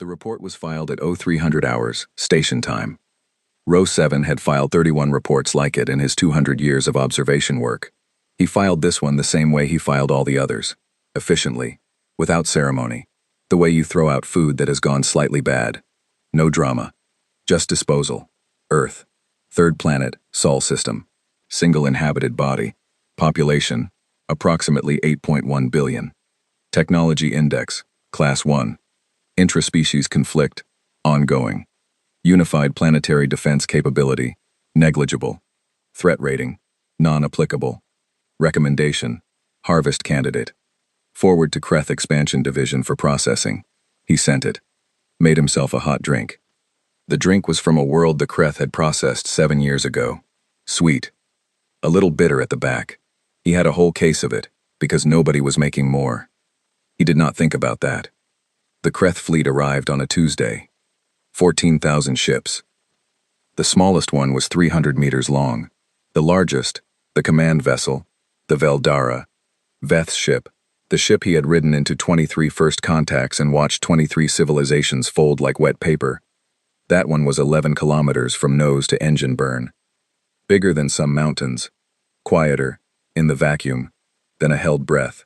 The report was filed at 0300 hours, station time. Row 7 had filed 31 reports like it in his 200 years of observation work. He filed this one the same way he filed all the others. Efficiently. Without ceremony. The way you throw out food that has gone slightly bad. No drama. Just disposal. Earth. Third planet, Sol system. Single inhabited body. Population, approximately 8.1 billion. Technology index, class 1. Intraspecies conflict, ongoing. Unified planetary defense capability, negligible. Threat rating, non-applicable. Recommendation, harvest candidate. Forward to Kreth Expansion Division for processing. He sent it. Made himself a hot drink. The drink was from a world the Kreth had processed 7 years ago. Sweet. A little bitter at the back. He had a whole case of it, because nobody was making more. He did not think about that. The Kreth fleet arrived on a Tuesday. 14,000 ships. The smallest one was 300 meters long. The largest, the command vessel, the Veldara, Veth's ship, the ship he had ridden into 23 first contacts and watched 23 civilizations fold like wet paper. That one was 11 kilometers from nose to engine burn. Bigger than some mountains. Quieter, in the vacuum, than a held breath.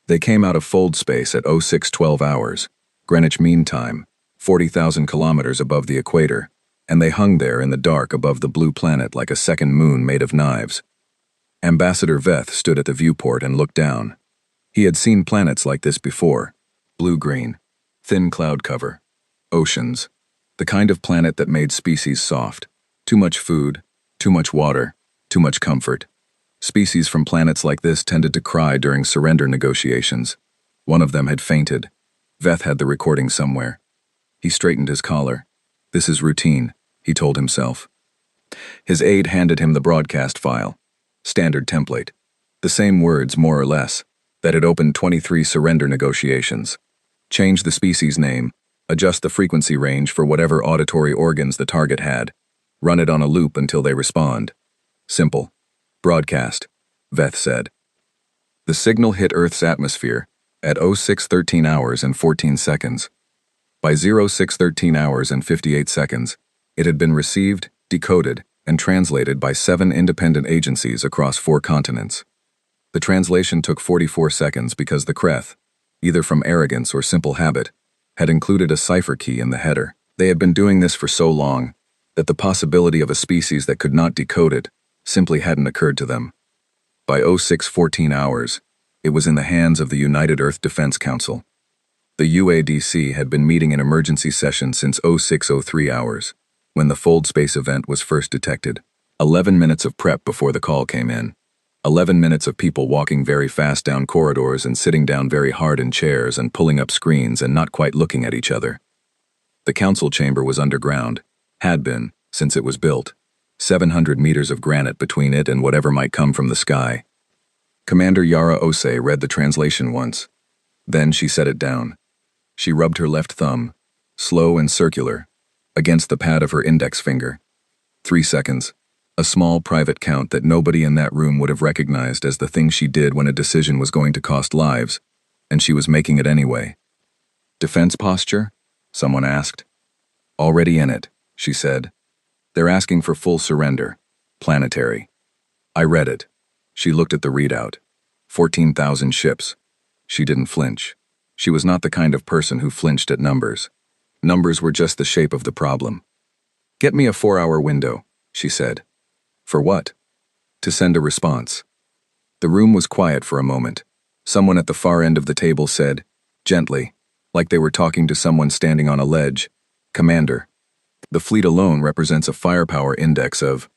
They came out of fold space at 0612 hours, Greenwich Mean Time, 40,000 kilometers above the equator, and they hung there in the dark above the blue planet like a second moon made of knives. Ambassador Veth stood at the viewport and looked down. He had seen planets like this before. Blue-green, thin cloud cover, oceans, the kind of planet that made species soft. Too much food, too much water, too much comfort. Species from planets like this tended to cry during surrender negotiations. One of them had fainted. Veth had the recording somewhere. He straightened his collar. This is routine, he told himself. His aide handed him the broadcast file. Standard template. The same words, more or less, that had opened 23 surrender negotiations. Change the species name, adjust the frequency range for whatever auditory organs the target had. Run it on a loop until they respond. Simple. Broadcast, Veth said. The signal hit Earth's atmosphere at 0613 hours and 14 seconds. By 0613 hours and 58 seconds, it had been received, decoded, and translated by 7 independent agencies across 4 continents. The translation took 44 seconds because the Kreth, either from arrogance or simple habit, had included a cipher key in the header. They had been doing this for so long that the possibility of a species that could not decode it simply hadn't occurred to them. By 0614 hours, it was in the hands of the United Earth Defense Council. The UADC had been meeting in emergency session since 0603 hours, when the fold space event was first detected. 11 minutes of prep before the call came in. 11 minutes of people walking very fast down corridors and sitting down very hard in chairs and pulling up screens and not quite looking at each other. The council chamber was underground, had been, since it was built. 700 meters of granite between it and whatever might come from the sky. Commander Yara Ose read the translation once. Then she set it down. She rubbed her left thumb, slow and circular, against the pad of her index finger. 3 seconds. A small private count that nobody in that room would have recognized as the thing she did when a decision was going to cost lives, and she was making it anyway. Defense posture? Someone asked. Already in it, she said. They're asking for full surrender. Planetary. I read it. She looked at the readout. 14,000 ships. She didn't flinch. She was not the kind of person who flinched at numbers. Numbers were just the shape of the problem. Get me a 4-hour window, she said. For what? To send a response. The room was quiet for a moment. Someone at the far end of the table said, gently, like they were talking to someone standing on a ledge, Commander. The fleet alone represents a firepower index of...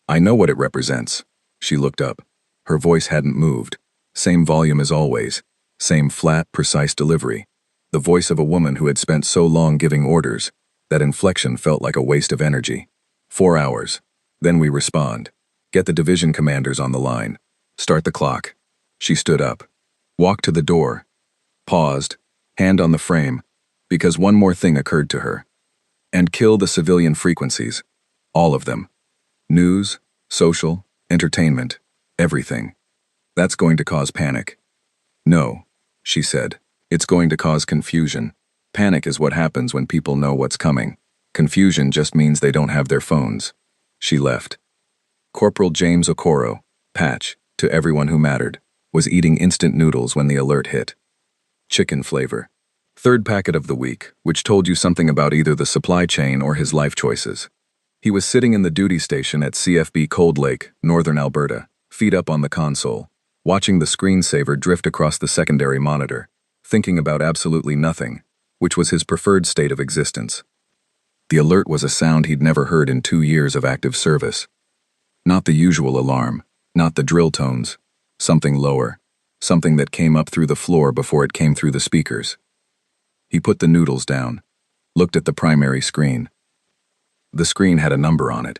I know what it represents. She looked up. Her voice hadn't moved. Same volume as always. Same flat, precise delivery. The voice of a woman who had spent so long giving orders, that inflection felt like a waste of energy. 4 hours. Then we respond. Get the division commanders on the line. Start the clock. She stood up. Walked to the door. Paused, hand on the frame, because one more thing occurred to her. And kill the civilian frequencies. All of them. News, social, entertainment, everything. That's going to cause panic. No, she said. It's going to cause confusion. Panic is what happens when people know what's coming. Confusion just means they don't have their phones. She left. Corporal James Okoro, Patch, to everyone who mattered, was eating instant noodles when the alert hit. Chicken flavor. Third packet of the week, which told you something about either the supply chain or his life choices. He was sitting in the duty station at CFB Cold Lake, northern Alberta, feet up on the console, watching the screensaver drift across the secondary monitor, thinking about absolutely nothing, which was his preferred state of existence. The alert was a sound he'd never heard in 2 years of active service. Not the usual alarm, not the drill tones, something lower, something that came up through the floor before it came through the speakers. He put the noodles down, looked at the primary screen. The screen had a number on it.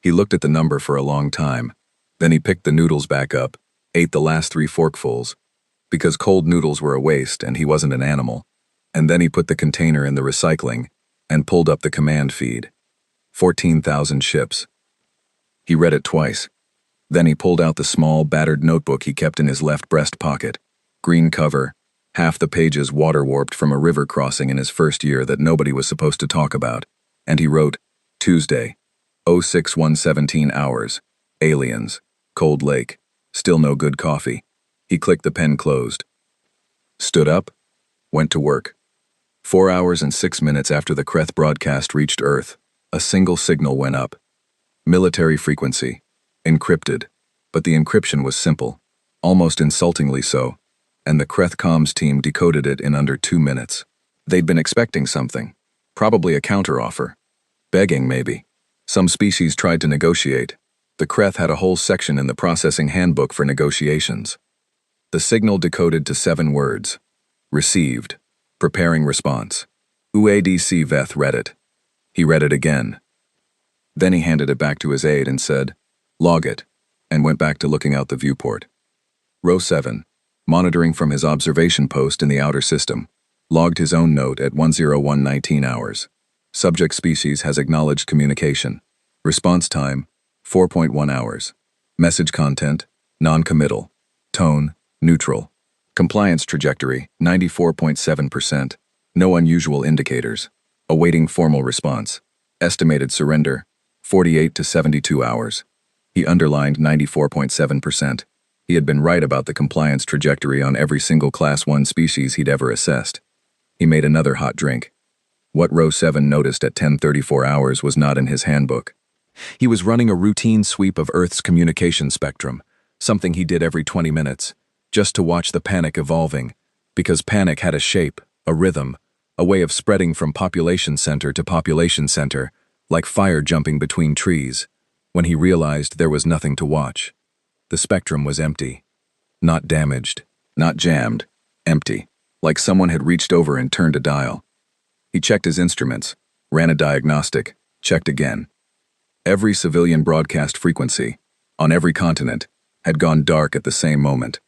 He looked at the number for a long time. Then he picked the noodles back up, ate the last 3 forkfuls, because cold noodles were a waste and he wasn't an animal. And then he put the container in the recycling and pulled up the command feed. 14,000 ships. He read it twice. Then he pulled out the small, battered notebook he kept in his left breast pocket. Green cover, half the pages water-warped from a river crossing in his first year that nobody was supposed to talk about. And he wrote, Tuesday, 06:17 hours, aliens, Cold Lake, still no good coffee. He clicked the pen closed. Stood up, went to work. 4 hours and 6 minutes after the Kreth broadcast reached Earth, a single signal went up. Military frequency, encrypted, but the encryption was simple, almost insultingly so, and the Kreth comms team decoded it in under 2 minutes. They'd been expecting something, probably a counteroffer. Begging, maybe. Some species tried to negotiate. The Kreth had a whole section in the processing handbook for negotiations. The signal decoded to 7 words. Received. Preparing response. UADC Veth read it. He read it again. Then he handed it back to his aide and said, Log it, and went back to looking out the viewport. Row 7, monitoring from his observation post in the outer system, logged his own note at 101:19 hours. Subject species has acknowledged communication. Response time, 4.1 hours. Message content, non-committal. Tone, neutral. Compliance trajectory, 94.7%. No unusual indicators. Awaiting formal response. Estimated surrender, 48 to 72 hours. He underlined 94.7%. He had been right about the compliance trajectory on every single Class 1 species he'd ever assessed. He made another hot drink. What Row 7 noticed at 10:34 hours was not in his handbook. He was running a routine sweep of Earth's communication spectrum, something he did every 20 minutes, just to watch the panic evolving, because panic had a shape, a rhythm, a way of spreading from population center to population center, like fire jumping between trees, when he realized there was nothing to watch. The spectrum was empty. Not damaged, not jammed, empty, like someone had reached over and turned a dial. He checked his instruments, ran a diagnostic, checked again. Every civilian broadcast frequency, on every continent, had gone dark at the same moment.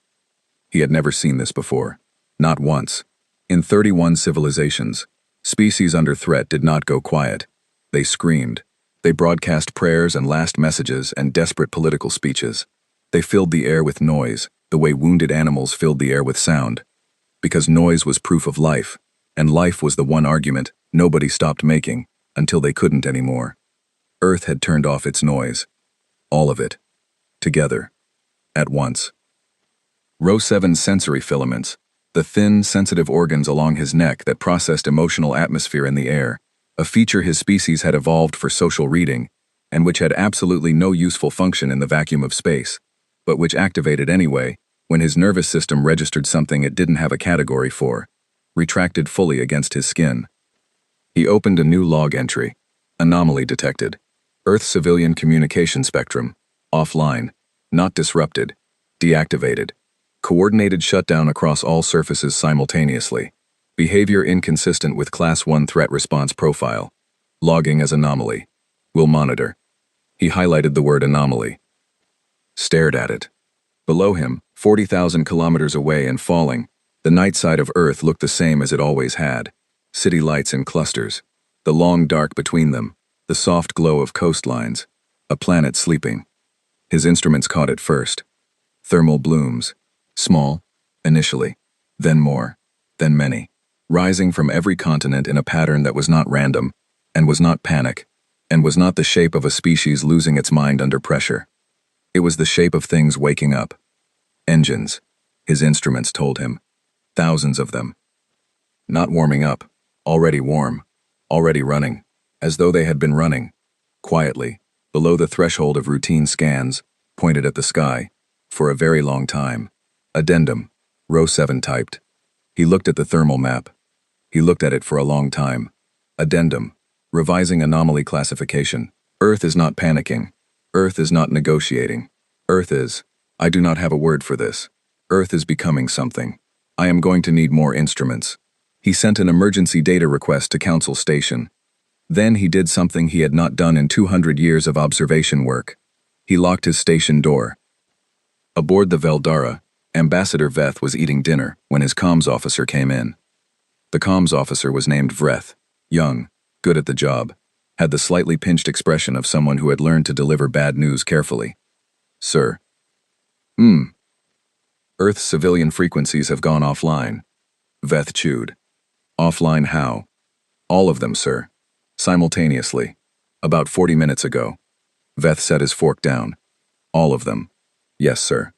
He had never seen this before, not once. In 31 civilizations, species under threat did not go quiet. They screamed. They broadcast prayers and last messages and desperate political speeches. They filled the air with noise, the way wounded animals filled the air with sound. Because noise was proof of life, and life was the one argument nobody stopped making until they couldn't anymore. Earth had turned off its noise. All of it. Together. At once. Row 7's sensory filaments, the thin, sensitive organs along his neck that processed emotional atmosphere in the air, a feature his species had evolved for social reading, and which had absolutely no useful function in the vacuum of space, but which activated anyway when his nervous system registered something it didn't have a category for, retracted fully against his skin. He opened a new log entry. Anomaly detected. Earth civilian communication spectrum. Offline. Not disrupted. Deactivated. Coordinated shutdown across all surfaces simultaneously. Behavior inconsistent with Class 1 threat response profile. Logging as anomaly. Will monitor. He highlighted the word anomaly. Stared at it. Below him, 40,000 kilometers away and falling, the night side of Earth looked the same as it always had. City lights in clusters. The long dark between them. The soft glow of coastlines. A planet sleeping. His instruments caught it first. Thermal blooms. Small, initially. Then more. Then many. rising from every continent in a pattern that was not random, and was not panic, and was not the shape of a species losing its mind under pressure. It was the shape of things waking up. Engines, his instruments told him. Thousands of them. Not warming up, already warm, already running, as though they had been running, quietly, below the threshold of routine scans, pointed at the sky, for a very long time. Addendum, row 7 typed. He looked at the thermal map. He looked at it for a long time. Addendum, revising anomaly classification. Earth is not panicking. Earth is not negotiating. Earth is, I do not have a word for this. Earth is becoming something. I am going to need more instruments. He sent an emergency data request to Council Station. Then he did something he had not done in 200 years of observation work. He locked his station door. Aboard the Veldara, Ambassador Veth was eating dinner when his comms officer came in. The comms officer was named Vreth, young, good at the job, had the slightly pinched expression of someone who had learned to deliver bad news carefully. Sir. Earth's civilian frequencies have gone offline. Veth chewed. Offline how? All of them, sir. Simultaneously. About 40 minutes ago. Veth set his fork down. All of them. Yes, sir.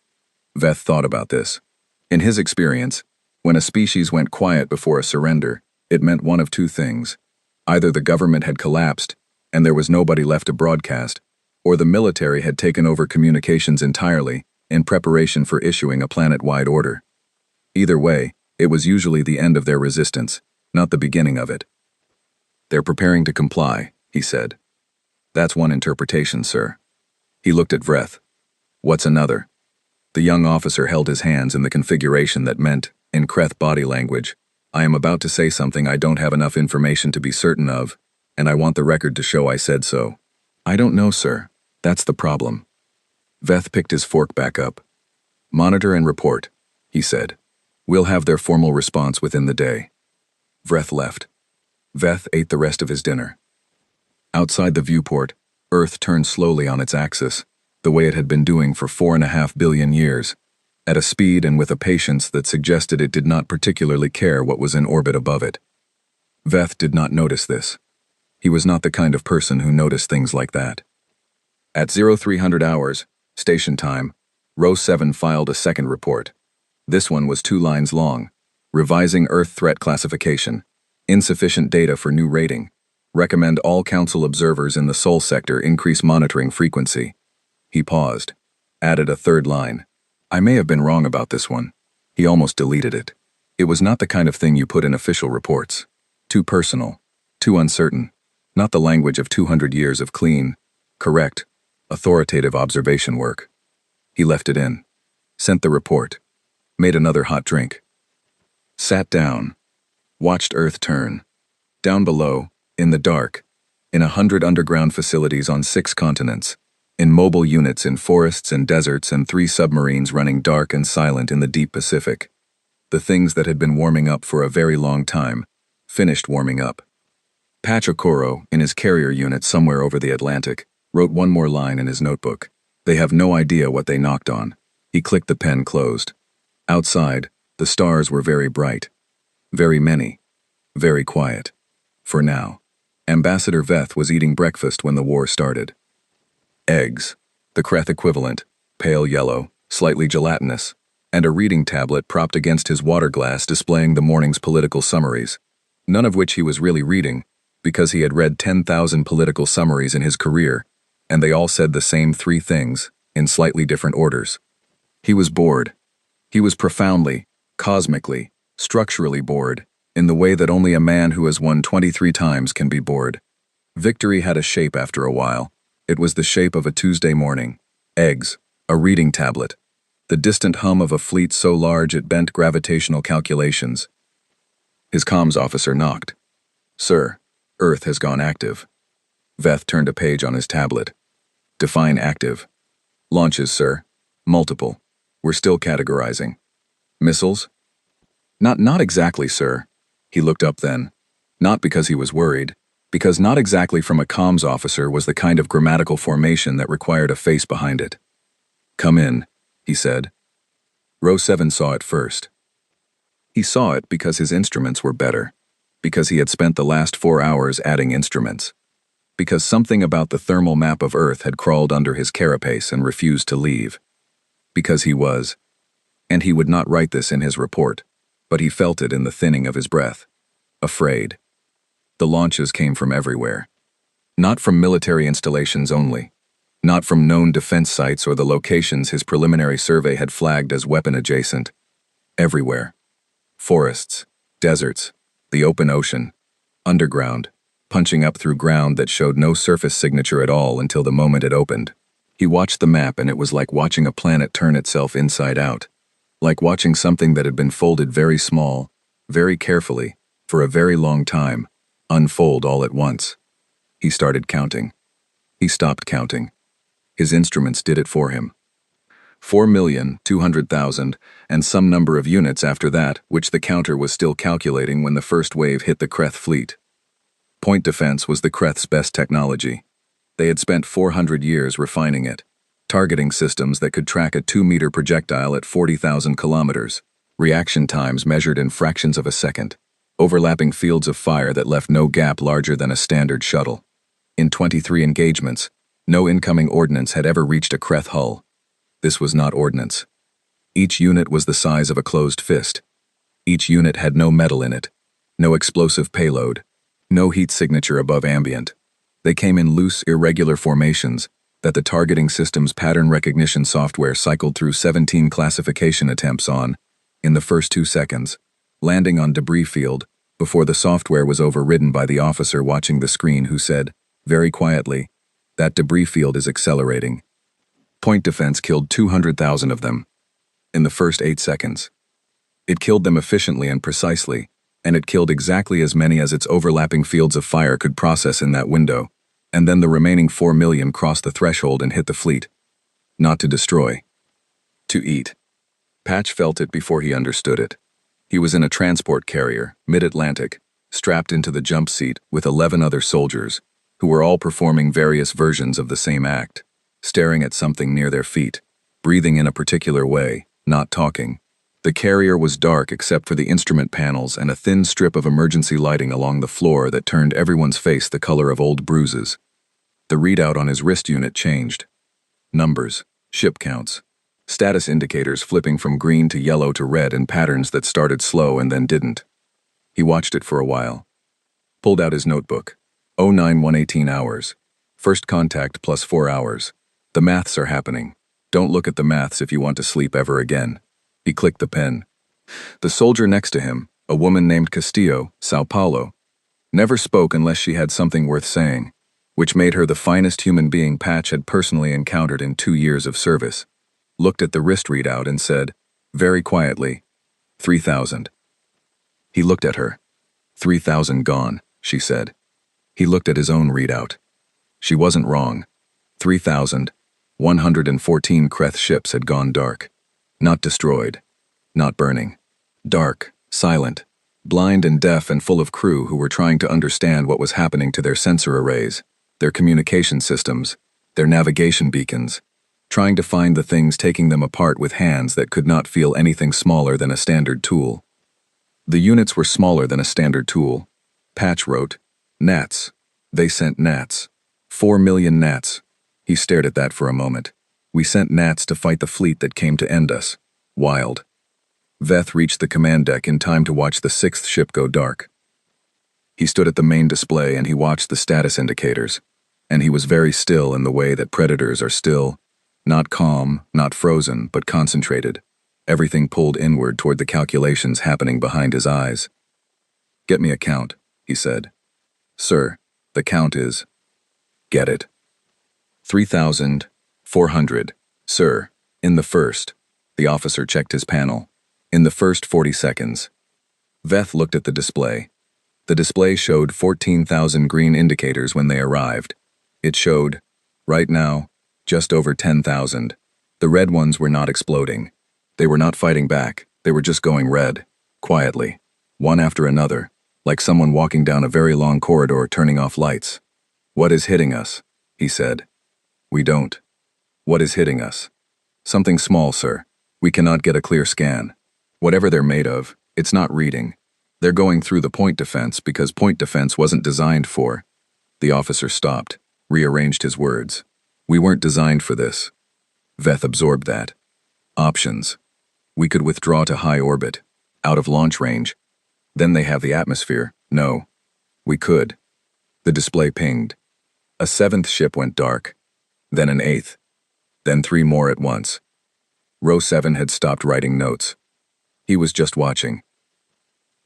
Veth thought about this. In his experience, when a species went quiet before a surrender, it meant one of two things. Either the government had collapsed, and there was nobody left to broadcast, or the military had taken over communications entirely in preparation for issuing a planet-wide order. Either way, it was usually the end of their resistance, not the beginning of it. They're preparing to comply, he said. That's one interpretation, sir. He looked at Vreth. What's another? The young officer held his hands in the configuration that meant, in Kreth body language, I am about to say something I don't have enough information to be certain of, and I want the record to show I said so. I don't know, sir. That's the problem. Veth picked his fork back up. Monitor and report, he said. We'll have their formal response within the day. Vreth left. Veth ate the rest of his dinner. Outside the viewport, Earth turned slowly on its axis, the way it had been doing for 4.5 billion years, at a speed and with a patience that suggested it did not particularly care what was in orbit above it. Veth did not notice this. He was not the kind of person who noticed things like that. At 0300 hours, station time, row 7 filed a second report. This one was 2 lines long. Revising Earth threat classification. Insufficient data for new rating. Recommend all Council observers in the Sol sector increase monitoring frequency. He paused. Added a third line. I may have been wrong about this one. He almost deleted it. It was not the kind of thing you put in official reports. Too personal. Too uncertain. Not the language of 200 years of clean, correct, authoritative observation work. He left it in. Sent the report. Made another hot drink. Sat down. Watched Earth turn. Down below, in the dark, in 100 underground facilities on 6 continents, in mobile units in forests and deserts and 3 submarines running dark and silent in the deep Pacific. The things that had been warming up for a very long time, finished warming up. Pachokoro, in his carrier unit somewhere over the Atlantic, wrote one more line in his notebook. They have no idea what they knocked on. He clicked the pen closed. Outside, the stars were very bright. Very many. Very quiet. For now. Ambassador Veth was eating breakfast when the war started. Eggs, the Kreth equivalent, pale yellow, slightly gelatinous, and a reading tablet propped against his water glass displaying the morning's political summaries, none of which he was really reading, because he had read 10,000 political summaries in his career, and they all said the same 3 things, in slightly different orders. He was bored. He was profoundly, cosmically, structurally bored, in the way that only a man who has won 23 times can be bored. Victory had a shape after a while. It was the shape of a Tuesday morning. Eggs, a reading tablet, the distant hum of a fleet so large it bent gravitational calculations. His comms officer knocked. Sir, Earth has gone active. Veth turned a page on his tablet. Define active. Launches, sir. Multiple. We're still categorizing. Missiles? Not exactly, sir. He looked up then. Not because he was worried, because not exactly from a comms officer was the kind of grammatical formation that required a face behind it. Come in, he said. Row 7 saw it first. He saw it because his instruments were better, because he had spent the last 4 hours adding instruments, because something about the thermal map of Earth had crawled under his carapace and refused to leave, because he was, and he would not write this in his report, but he felt it in the thinning of his breath, afraid. The launches came from everywhere. Not from military installations only, not from known defense sites or the locations his preliminary survey had flagged as weapon-adjacent. Everywhere. Forests, deserts, the open ocean, underground, punching up through ground that showed no surface signature at all until the moment it opened. He watched the map and it was like watching a planet turn itself inside out, like watching something that had been folded very small, very carefully, for a very long time, unfold all at once. He started counting. He stopped counting. His instruments did it for him. 4,200,000 and some number of units after that, which the counter was still calculating when the first wave hit the Kreth fleet. Point defense was the Kreth's best technology. They had spent 400 years refining it, targeting systems that could track a 2-meter projectile at 40,000 kilometers, reaction times measured in fractions of a second, overlapping fields of fire that left no gap larger than a standard shuttle. In 23 engagements, no incoming ordnance had ever reached a Kreth hull. This was not ordnance. Each unit was the size of a closed fist. Each unit had no metal in it, no explosive payload, no heat signature above ambient. They came in loose, irregular formations that the targeting system's pattern recognition software cycled through 17 classification attempts on, in the first 2 seconds, landing on debris field before the software was overridden by the officer watching the screen who said, very quietly, "That debris field is accelerating." Point defense killed 200,000 of them in the first 8 seconds. It killed them efficiently and precisely, and it killed exactly as many as its overlapping fields of fire could process in that window, and then the remaining 4 million crossed the threshold and hit the fleet. Not to destroy. To eat. Patch felt it before he understood it. He was in a transport carrier, mid-Atlantic, strapped into the jump seat with 11 other soldiers, who were all performing various versions of the same act, staring at something near their feet, breathing in a particular way, not talking. The carrier was dark except for the instrument panels and a thin strip of emergency lighting along the floor that turned everyone's face the color of old bruises. The readout on his wrist unit changed. Numbers, ship counts, status indicators flipping from green to yellow to red in patterns that started slow and then didn't. He watched it for a while. Pulled out his notebook. 09-118 hours. First contact plus 4 hours. The maths are happening. Don't look at the maths if you want to sleep ever again. He clicked the pen. The soldier next to him, a woman named Castillo, Sao Paulo, never spoke unless she had something worth saying, which made her the finest human being Patch had personally encountered in 2 years of service. Looked at the wrist readout and said, very quietly, 3,000. He looked at her. 3,000 gone, she said. He looked at his own readout. She wasn't wrong. 3,114 Kreth ships had gone dark. Not destroyed. Not burning. Dark, silent, blind and deaf and full of crew who were trying to understand what was happening to their sensor arrays, their communication systems, their navigation beacons, trying to find the things taking them apart with hands that could not feel anything smaller than a standard tool. The units were smaller than a standard tool. Patch wrote, "Gnats. They sent gnats. 4 million gnats." He stared at that for a moment. We sent gnats to fight the fleet that came to end us. Wild. Veth reached the command deck in time to watch the 6th ship go dark. He stood at the main display and he watched the status indicators. And he was very still in the way that predators are still, not calm, not frozen, but concentrated. Everything pulled inward toward the calculations happening behind his eyes. "Get me a count," he said. "Sir, the count is..." "Get it." 3,400, sir, in the first. The officer checked his panel. In the first 40 seconds. Veth looked at the display. The display showed 14,000 green indicators when they arrived. It showed, right now, just over 10,000. The red ones were not exploding. They were not fighting back. They were just going red, quietly, one after another, like someone walking down a very long corridor turning off lights. "What is hitting us?" he said. "We don't. What is hitting us?" "Something small, sir. We cannot get a clear scan. Whatever they're made of, It's not reading. They're going through the point defense because point defense wasn't designed for. The officer stopped, rearranged his words. We weren't designed for this. Veth absorbed that. Options. We could withdraw to high orbit, out of launch range. Then they have the atmosphere. No. We could. The display pinged. A seventh ship went dark. Then an eighth. Then 3 more at once. Row 7 had stopped writing notes. He was just watching.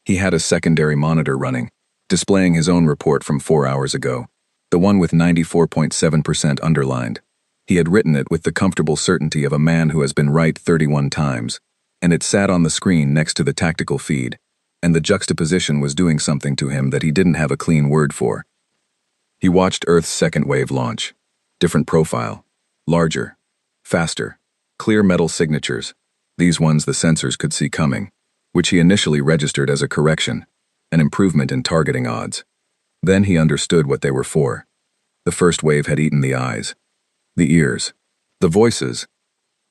He had a secondary monitor running, displaying his own report from 4 hours ago, the one with 94.7% underlined. He had written it with the comfortable certainty of a man who has been right 31 times, and it sat on the screen next to the tactical feed, and the juxtaposition was doing something to him that he didn't have a clean word for. He watched Earth's second wave launch. Different profile. Larger. Faster. Clear metal signatures. These ones the sensors could see coming, which he initially registered as a correction, an improvement in targeting odds. Then he understood what they were for. The first wave had eaten the eyes, the ears, the voices.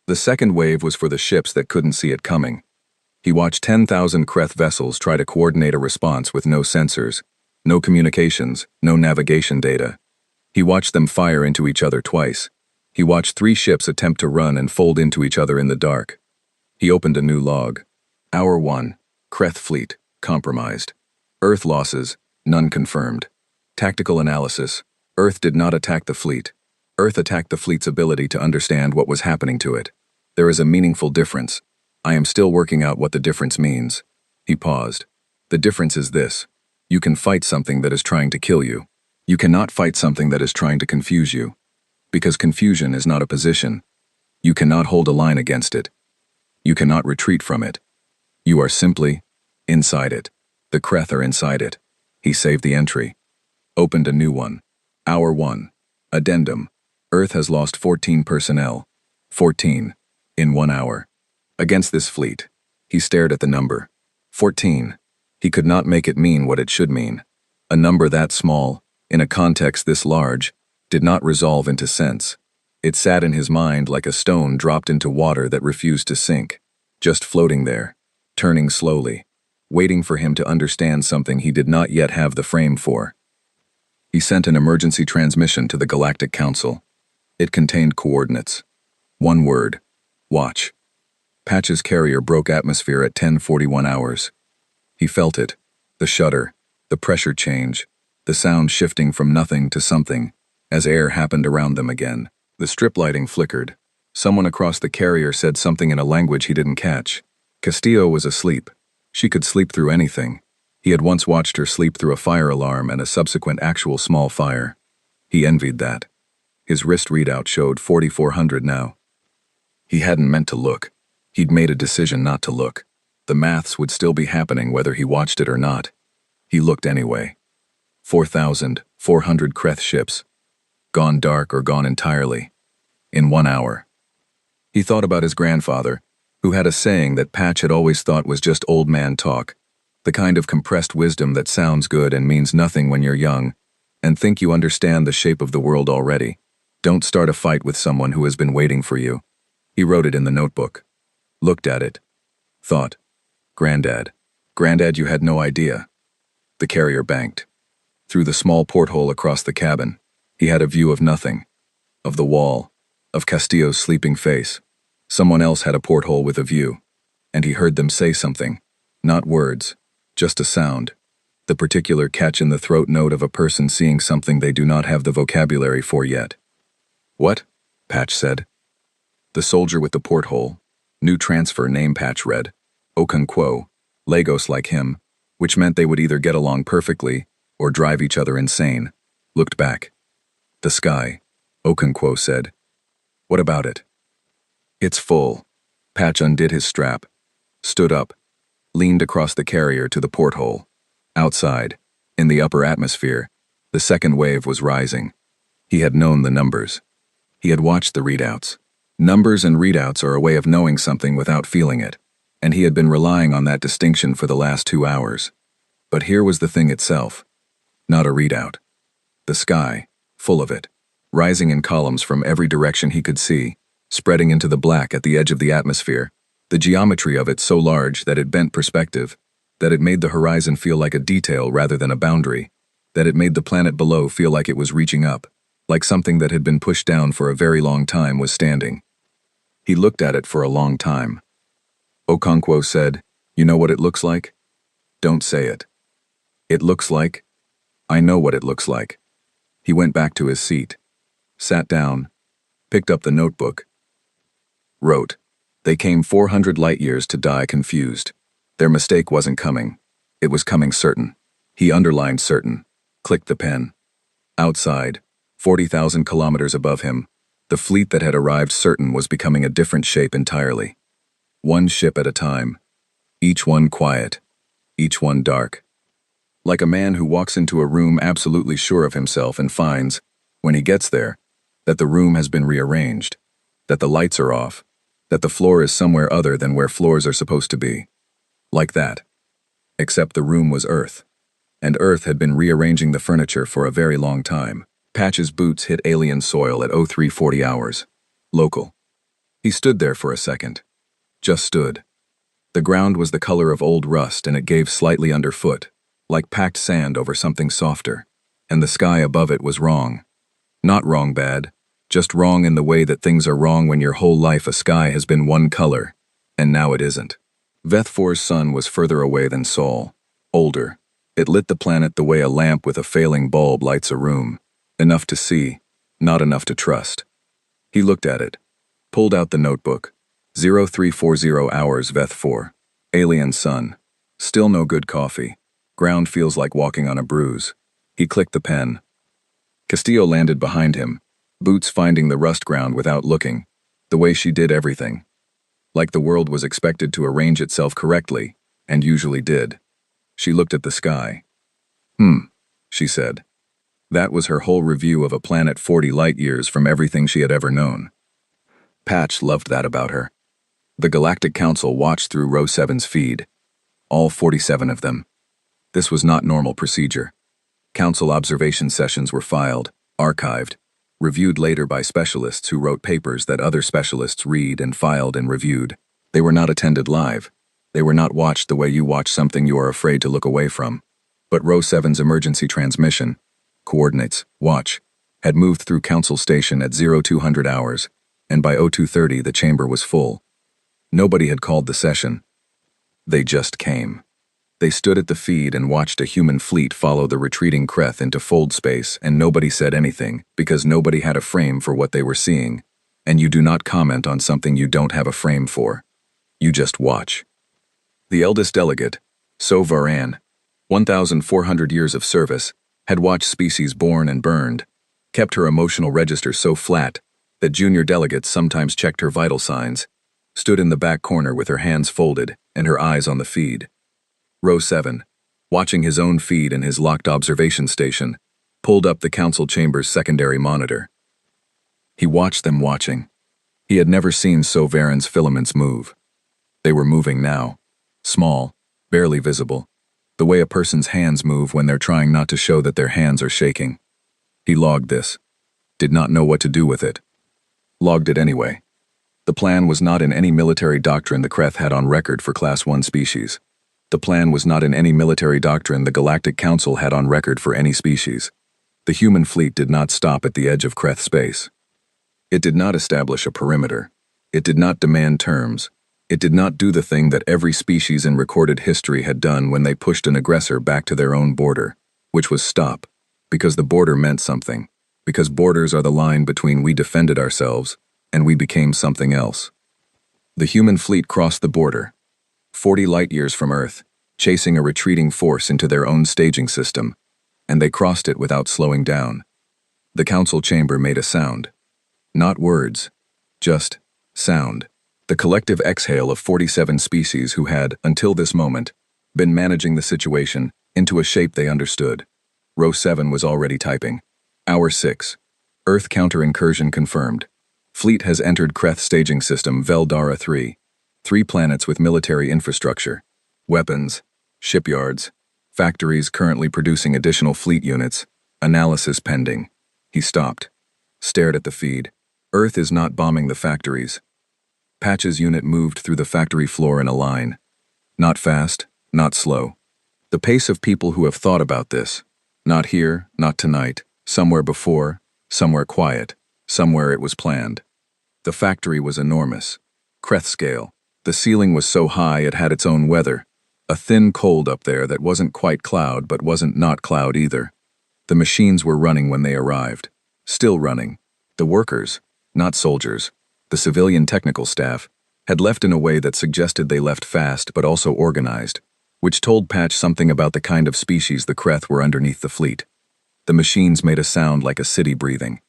The second wave was for the ships that couldn't see it coming. He watched 10,000 Kreth vessels try to coordinate a response with no sensors, no communications, no navigation data. He watched them fire into each other twice. He watched 3 ships attempt to run and fold into each other in the dark. He opened a new log. Hour 1. Kreth fleet, compromised. Earth losses, none confirmed. Tactical analysis. Earth did not attack the fleet. Earth attacked the fleet's ability to understand what was happening to it. There is a meaningful difference. I am still working out what the difference means. He paused. The difference is this. You can fight something that is trying to kill you. You cannot fight something that is trying to confuse you. Because confusion is not a position. You cannot hold a line against it. You cannot retreat from it. You are simply inside it. The Kreth are inside it. He saved the entry. Opened a new one. Hour 1. Addendum. Earth has lost 14 personnel. 14. In 1 hour. Against this fleet. He stared at the number. 14. He could not make it mean what it should mean. A number that small, in a context this large, did not resolve into sense. It sat in his mind like a stone dropped into water that refused to sink, just floating there, turning slowly, waiting for him to understand something he did not yet have the frame for. He sent an emergency transmission to the Galactic Council. It contained coordinates. 1 word. Watch. Patch's carrier broke atmosphere at 10:41 hours. He felt it, the shudder, the pressure change, the sound shifting from nothing to something, as air happened around them again. The strip lighting flickered. Someone across the carrier said something in a language he didn't catch. Castillo was asleep. She could sleep through anything. He had once watched her sleep through a fire alarm and a subsequent actual small fire. He envied that. His wrist readout showed 4,400 now. He hadn't meant to look. He'd made a decision not to look. The maths would still be happening whether he watched it or not. He looked anyway. 4,400 Kreth ships. Gone dark or gone entirely. In 1 hour. He thought about his grandfather, who had a saying that Patch had always thought was just old man talk, the kind of compressed wisdom that sounds good and means nothing when you're young, and think you understand the shape of the world already. Don't start a fight with someone who has been waiting for you. He wrote it in the notebook. Looked at it. Thought. Granddad. Granddad, you had no idea. The carrier banked. Through the small porthole across the cabin, he had a view of nothing. Of the wall. Of Castillo's sleeping face. Someone else had a porthole with a view. And he heard them say something. Not words. Just a sound. The particular catch-in-the-throat note of a person seeing something they do not have the vocabulary for yet. What? Patch said. The soldier with the porthole. New transfer name Patch read. Okonkwo. Lagos like him, which meant they would either get along perfectly or drive each other insane. Looked back. The sky. Okonkwo said. What about it? It's full. Patch undid his strap. Stood up. Leaned across the carrier to the porthole. Outside, in the upper atmosphere, the second wave was rising. He had known the numbers. He had watched the readouts. Numbers and readouts are a way of knowing something without feeling it, and he had been relying on that distinction for the last 2 hours. But here was the thing itself. Not a readout. The sky, full of it, rising in columns from every direction he could see, spreading into the black at the edge of the atmosphere, the geometry of it so large that it bent perspective, that it made the horizon feel like a detail rather than a boundary, that it made the planet below feel like it was reaching up, like something that had been pushed down for a very long time was standing. He looked at it for a long time. Okonkwo said, "You know what it looks like?" "Don't say it." "It looks like—" "I know what it looks like." He went back to his seat, sat down, picked up the notebook, wrote, "They came 400 light-years to die confused. Their mistake wasn't coming. It was coming certain." He underlined certain, clicked the pen. Outside, 40,000 kilometers above him, the fleet that had arrived certain was becoming a different shape entirely. One ship at a time, each one quiet, each one dark. Like a man who walks into a room absolutely sure of himself and finds, when he gets there, that the room has been rearranged, that the lights are off, that the floor is somewhere other than where floors are supposed to be. Like that. Except the room was Earth, and Earth had been rearranging the furniture for a very long time. Patch's boots hit alien soil at 0340 hours. Local. He stood there for a second. Just stood. The ground was the color of old rust and it gave slightly underfoot, like packed sand over something softer, and the sky above it was wrong. Not wrong bad, just wrong in the way that things are wrong when your whole life a sky has been one color, and now it isn't. Veth-4's sun was further away than Sol, older. It lit the planet the way a lamp with a failing bulb lights a room, enough to see, not enough to trust. He looked at it, pulled out the notebook. 0340 hours Veth-4. Alien sun. Still no good coffee. Ground feels like walking on a bruise. He clicked the pen. Castillo landed behind him, boots finding the rust ground without looking, the way she did everything. Like the world was expected to arrange itself correctly, and usually did. She looked at the sky. She said. That was her whole review of a planet 40 light-years from everything she had ever known. Patch loved that about her. The Galactic Council watched through Row 7's feed. All 47 of them. This was not normal procedure. Council observation sessions were filed, archived, reviewed later by specialists who wrote papers that other specialists read and filed and reviewed. They were not attended live. They were not watched the way you watch something you are afraid to look away from. But Row 7's emergency transmission, coordinates, watch, had moved through Council Station at 0200 hours, and by 0230 the chamber was full. Nobody had called the session. They just came. They stood at the feed and watched a human fleet follow the retreating Kreth into fold space, and nobody said anything because nobody had a frame for what they were seeing, and you do not comment on something you don't have a frame for. You just watch. The eldest delegate, So Varan, 1,400 years of service, had watched species born and burned, kept her emotional register so flat that junior delegates sometimes checked her vital signs, stood in the back corner with her hands folded and her eyes on the feed. Row 7, watching his own feed in his locked observation station, pulled up the council chamber's secondary monitor. He watched them watching. He had never seen So Varan's filaments move. They were moving now, small, barely visible, the way a person's hands move when they're trying not to show that their hands are shaking. He logged this, did not know what to do with it. Logged it anyway. The plan was not in any military doctrine the Kreth had on record for Class 1 species. The plan was not in any military doctrine the Galactic Council had on record for any species. The human fleet did not stop at the edge of Kreth space. It did not establish a perimeter. It did not demand terms. It did not do the thing that every species in recorded history had done when they pushed an aggressor back to their own border, which was stop, because the border meant something, because borders are the line between we defended ourselves and we became something else. The human fleet crossed the border, 40 light-years from Earth, chasing a retreating force into their own staging system, and they crossed it without slowing down. The council chamber made a sound. Not words, just sound. The collective exhale of 47 species who had, until this moment, been managing the situation into a shape they understood. Row 7 was already typing. Hour 6. Earth counter-incursion confirmed. Fleet has entered Kreth staging system Veldara 3. 3 planets with military infrastructure. Weapons. Shipyards. Factories currently producing additional fleet units. Analysis pending. He stopped. Stared at the feed. Earth is not bombing the factories. Patch's unit moved through the factory floor in a line. Not fast, not slow. The pace of people who have thought about this. Not here, not tonight, somewhere before, somewhere quiet, somewhere it was planned. The factory was enormous. Kreth scale. The ceiling was so high it had its own weather. A thin cold up there that wasn't quite cloud but wasn't not cloud either. The machines were running when they arrived. Still running. The workers, not soldiers, the civilian technical staff, had left in a way that suggested they left fast but also organized, which told Patch something about the kind of species the Kreth were underneath the fleet. The machines made a sound like a city breathing.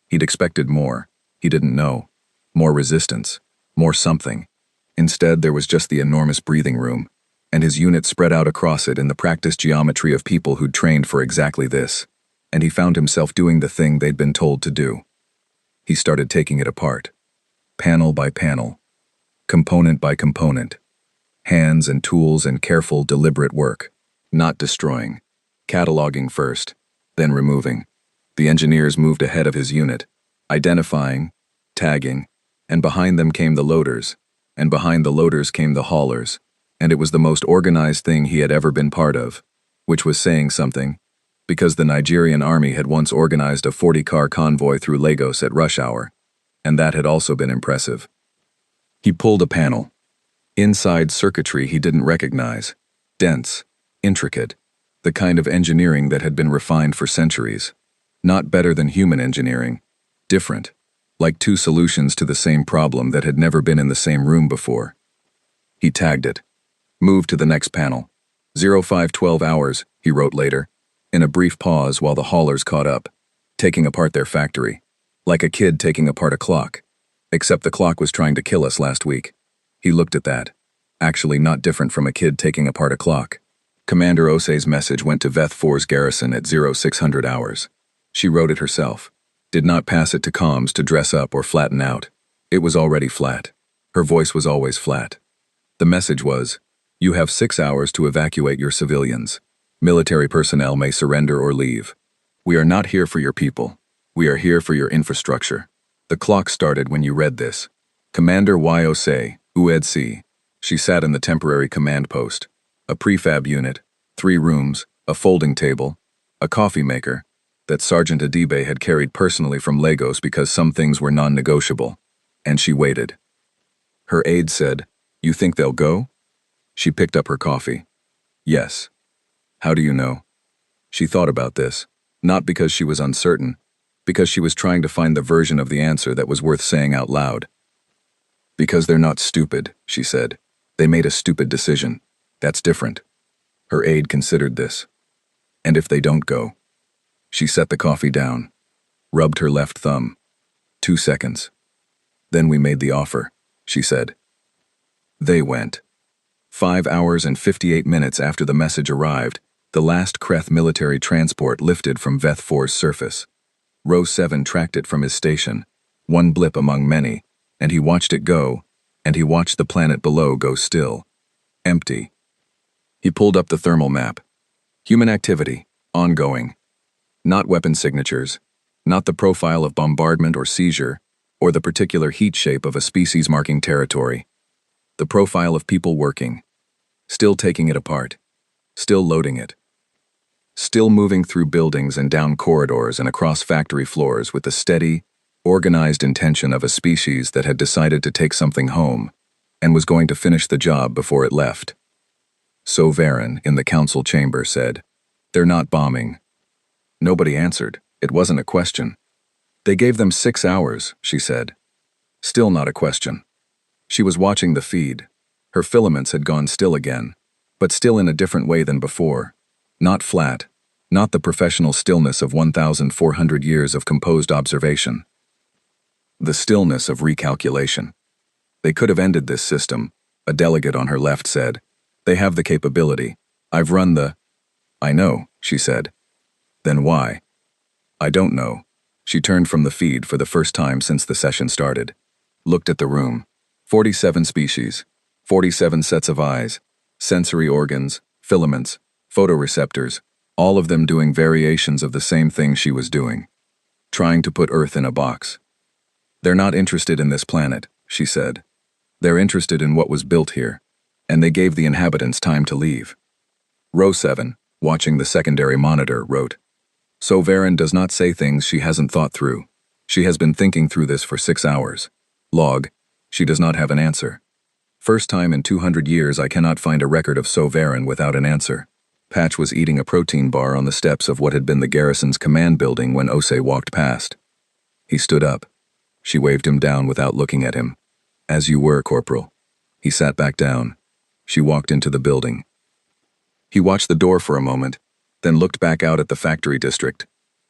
He'd expected more. He didn't know. More resistance. More something. Instead, there was just the enormous breathing room, and his unit spread out across it in the practiced geometry of people who'd trained for exactly this, and he found himself doing the thing they'd been told to do. He started taking it apart. Panel by panel. Component by component. Hands and tools and careful, deliberate work. Not destroying. Cataloging first, then removing. The engineers moved ahead of his unit, identifying, tagging, and behind them came the loaders, and behind the loaders came the haulers, and it was the most organized thing he had ever been part of, which was saying something, because the Nigerian army had once organized a 40-car convoy through Lagos at rush hour, and that had also been impressive. He pulled a panel. Inside circuitry he didn't recognize. Dense, intricate, the kind of engineering that had been refined for centuries. Not better than human engineering. Different. Like two solutions to the same problem that had never been in the same room before. He tagged it. Moved to the next panel. 0512 hours, he wrote later, in a brief pause while the haulers caught up, taking apart their factory. Like a kid taking apart a clock. Except the clock was trying to kill us last week. He looked at that. Actually not different from a kid taking apart a clock. Commander Osei's message went to Veth 4's garrison at 0600 hours. She wrote it herself. Did not pass it to comms to dress up or flatten out. It was already flat. Her voice was always flat. The message was, you have 6 hours to evacuate your civilians. Military personnel may surrender or leave. We are not here for your people. We are here for your infrastructure. The clock started when you read this. Commander Y. Osei, UEDC. She sat in the temporary command post. A prefab unit, 3 rooms, a folding table, a coffee maker, that Sergeant Adibe had carried personally from Lagos because some things were non-negotiable, and she waited. Her aide said, "You think they'll go?" She picked up her coffee. Yes. How do you know? She thought about this, not because she was uncertain, because she was trying to find the version of the answer that was worth saying out loud. Because they're not stupid, she said. They made a stupid decision. That's different. Her aide considered this. And if they don't go? She set the coffee down, rubbed her left thumb. 2 seconds. Then we made the offer, she said. They went. 5 hours and 58 minutes after the message arrived, the last Kreth military transport lifted from Veth 4's surface. Row 7 tracked it from his station, one blip among many, and he watched it go, and he watched the planet below go still. Empty. He pulled up the thermal map. Human activity, ongoing. Not weapon signatures, not the profile of bombardment or seizure, or the particular heat shape of a species marking territory. The profile of people working. Still taking it apart. Still loading it. Still moving through buildings and down corridors and across factory floors with the steady, organized intention of a species that had decided to take something home and was going to finish the job before it left. So Varen, in the council chamber, said, "They're not bombing." Nobody answered. It wasn't a question. They gave them 6 hours, she said. Still not a question. She was watching the feed. Her filaments had gone still again, but still in a different way than before. Not flat, not the professional stillness of 1,400 years of composed observation. The stillness of recalculation. They could have ended this system, a delegate on her left said. They have the capability. I've run the... I know, she said. Then why? I don't know. She turned from the feed for the first time since the session started. Looked at the room. 47 species. 47 sets of eyes. Sensory organs. Filaments. Photoreceptors. All of them doing variations of the same thing she was doing. Trying to put Earth in a box. They're not interested in this planet, she said. They're interested in what was built here. And they gave the inhabitants time to leave. Row 7, watching the secondary monitor, wrote, "So Varen does not say things she hasn't thought through. She has been thinking through this for 6 hours. Log, she does not have an answer. First time in 200 years I cannot find a record of So Varen without an answer." Patch was eating a protein bar on the steps of what had been the garrison's command building when Ose walked past. He stood up. She waved him down without looking at him. "As you were, Corporal." He sat back down. She walked into the building. He watched the door for a moment, then looked back out at the factory district.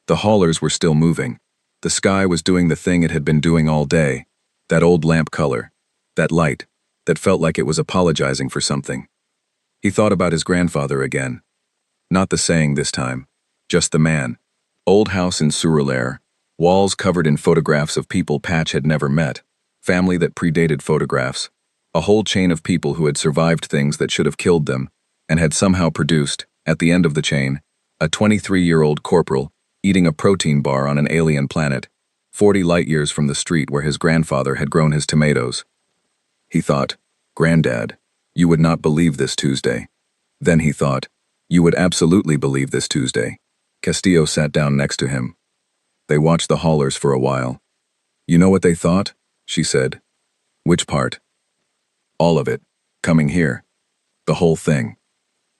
The haulers were still moving. The sky was doing the thing it had been doing all day. That old lamp color. That light. That felt like it was apologizing for something. He thought about his grandfather again. Not the saying this time. Just the man. Old house in Surulaire. Walls covered in photographs of people Patch had never met. Family that predated photographs. A whole chain of people who had survived things that should have killed them, and had somehow produced, at the end of the chain, a 23-year-old corporal eating a protein bar on an alien planet, 40 light-years from the street where his grandfather had grown his tomatoes. He thought, "Granddad, you would not believe this Tuesday." Then he thought, "You would absolutely believe this Tuesday." Castillo sat down next to him. They watched the haulers for a while. "You know what they thought?" she said. "Which part?" "All of it. Coming here. The whole thing."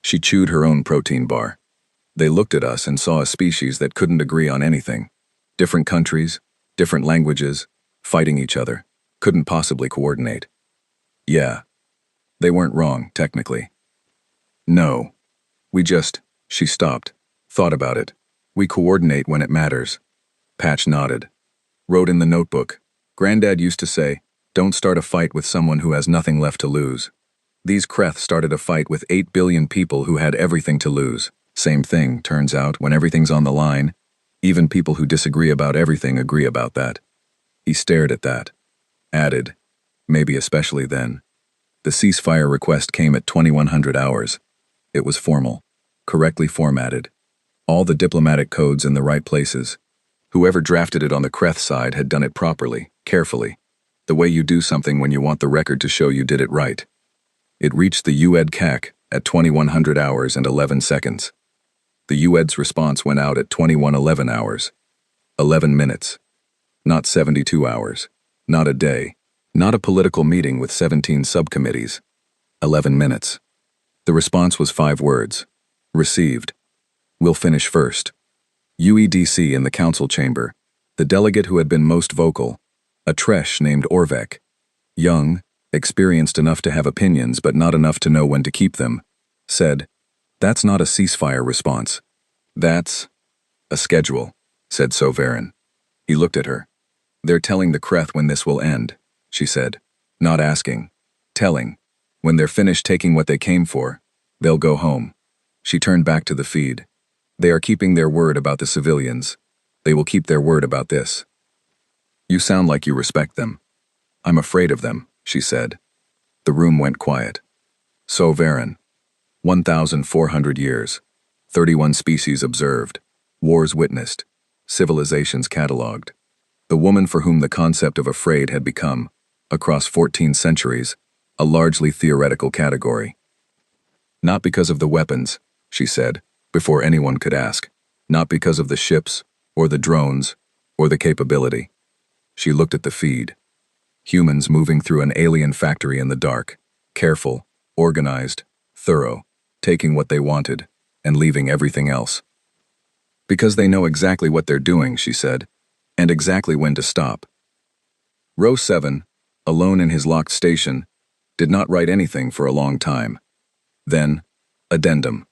She chewed her own protein bar. "They looked at us and saw a species that couldn't agree on anything. Different countries, different languages, fighting each other, couldn't possibly coordinate." "Yeah. They weren't wrong, technically." "No. She stopped, thought about it. "We coordinate when it matters." Patch nodded. Wrote in the notebook, "Granddad used to say, don't start a fight with someone who has nothing left to lose." These Kreth started a fight with 8 billion people who had everything to lose. Same thing, turns out, when everything's on the line. Even people who disagree about everything agree about that. He stared at that. Added, "Maybe especially then." The ceasefire request came at 2100 hours. It was formal, correctly formatted. All the diplomatic codes in the right places. Whoever drafted it on the Kreth side had done it properly, carefully. The way you do something when you want the record to show you did it right. It reached the UED-CAC at 2100 hours and 11 seconds. The UED's response went out at 2111 hours. 11 minutes. Not 72 hours. Not a day. Not a political meeting with 17 subcommittees. 11 minutes. The response was 5 words. Received. "We'll finish first." UEDC in the council chamber. The delegate who had been most vocal, a Tresh named Orvek. Young, experienced enough to have opinions but not enough to know when to keep them, said, "That's not a ceasefire response. That's a schedule," said Sovereign. He looked at her. "They're telling the Kreth when this will end," she said. "Not asking. Telling. When they're finished taking what they came for, they'll go home." She turned back to the feed. "They are keeping their word about the civilians. They will keep their word about this." "You sound like you respect them." "I'm afraid of them," she said. The room went quiet. Sovereign. 1,400 years. 31 species observed. Wars witnessed. Civilizations catalogued. The woman for whom the concept of afraid had become, across 14 centuries, a largely theoretical category. "Not because of the weapons," she said, before anyone could ask. "Not because of the ships, or the drones, or the capability." She looked at the feed. Humans moving through an alien factory in the dark, careful, organized, thorough, taking what they wanted, and leaving everything else. "Because they know exactly what they're doing," she said, "and exactly when to stop." Row 7, alone in his locked station, did not write anything for a long time. Then, addendum.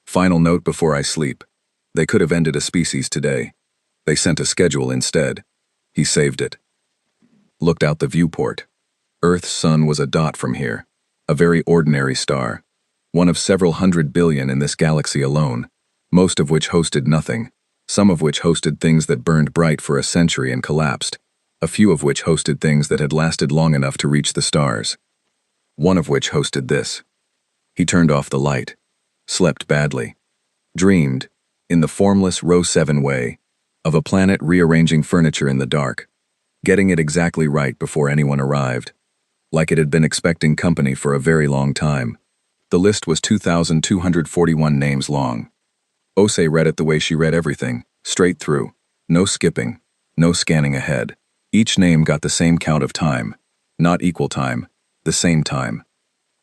"Final note before I sleep. They could have ended a species today. They sent a schedule instead." He saved it. Looked out the viewport. Earth's sun was a dot from here, a very ordinary star, one of several hundred billion in this galaxy alone, most of which hosted nothing, some of which hosted things that burned bright for a century and collapsed, a few of which hosted things that had lasted long enough to reach the stars. One of which hosted this. He turned off the light, slept badly, dreamed, in the formless Row 7 way, of a planet rearranging furniture in the dark, getting it exactly right before anyone arrived, like it had been expecting company for a very long time. The list was 2,241 names long. Ose read it the way she read everything, straight through. No skipping, no scanning ahead. Each name got the same count of time. Not equal time, the same time.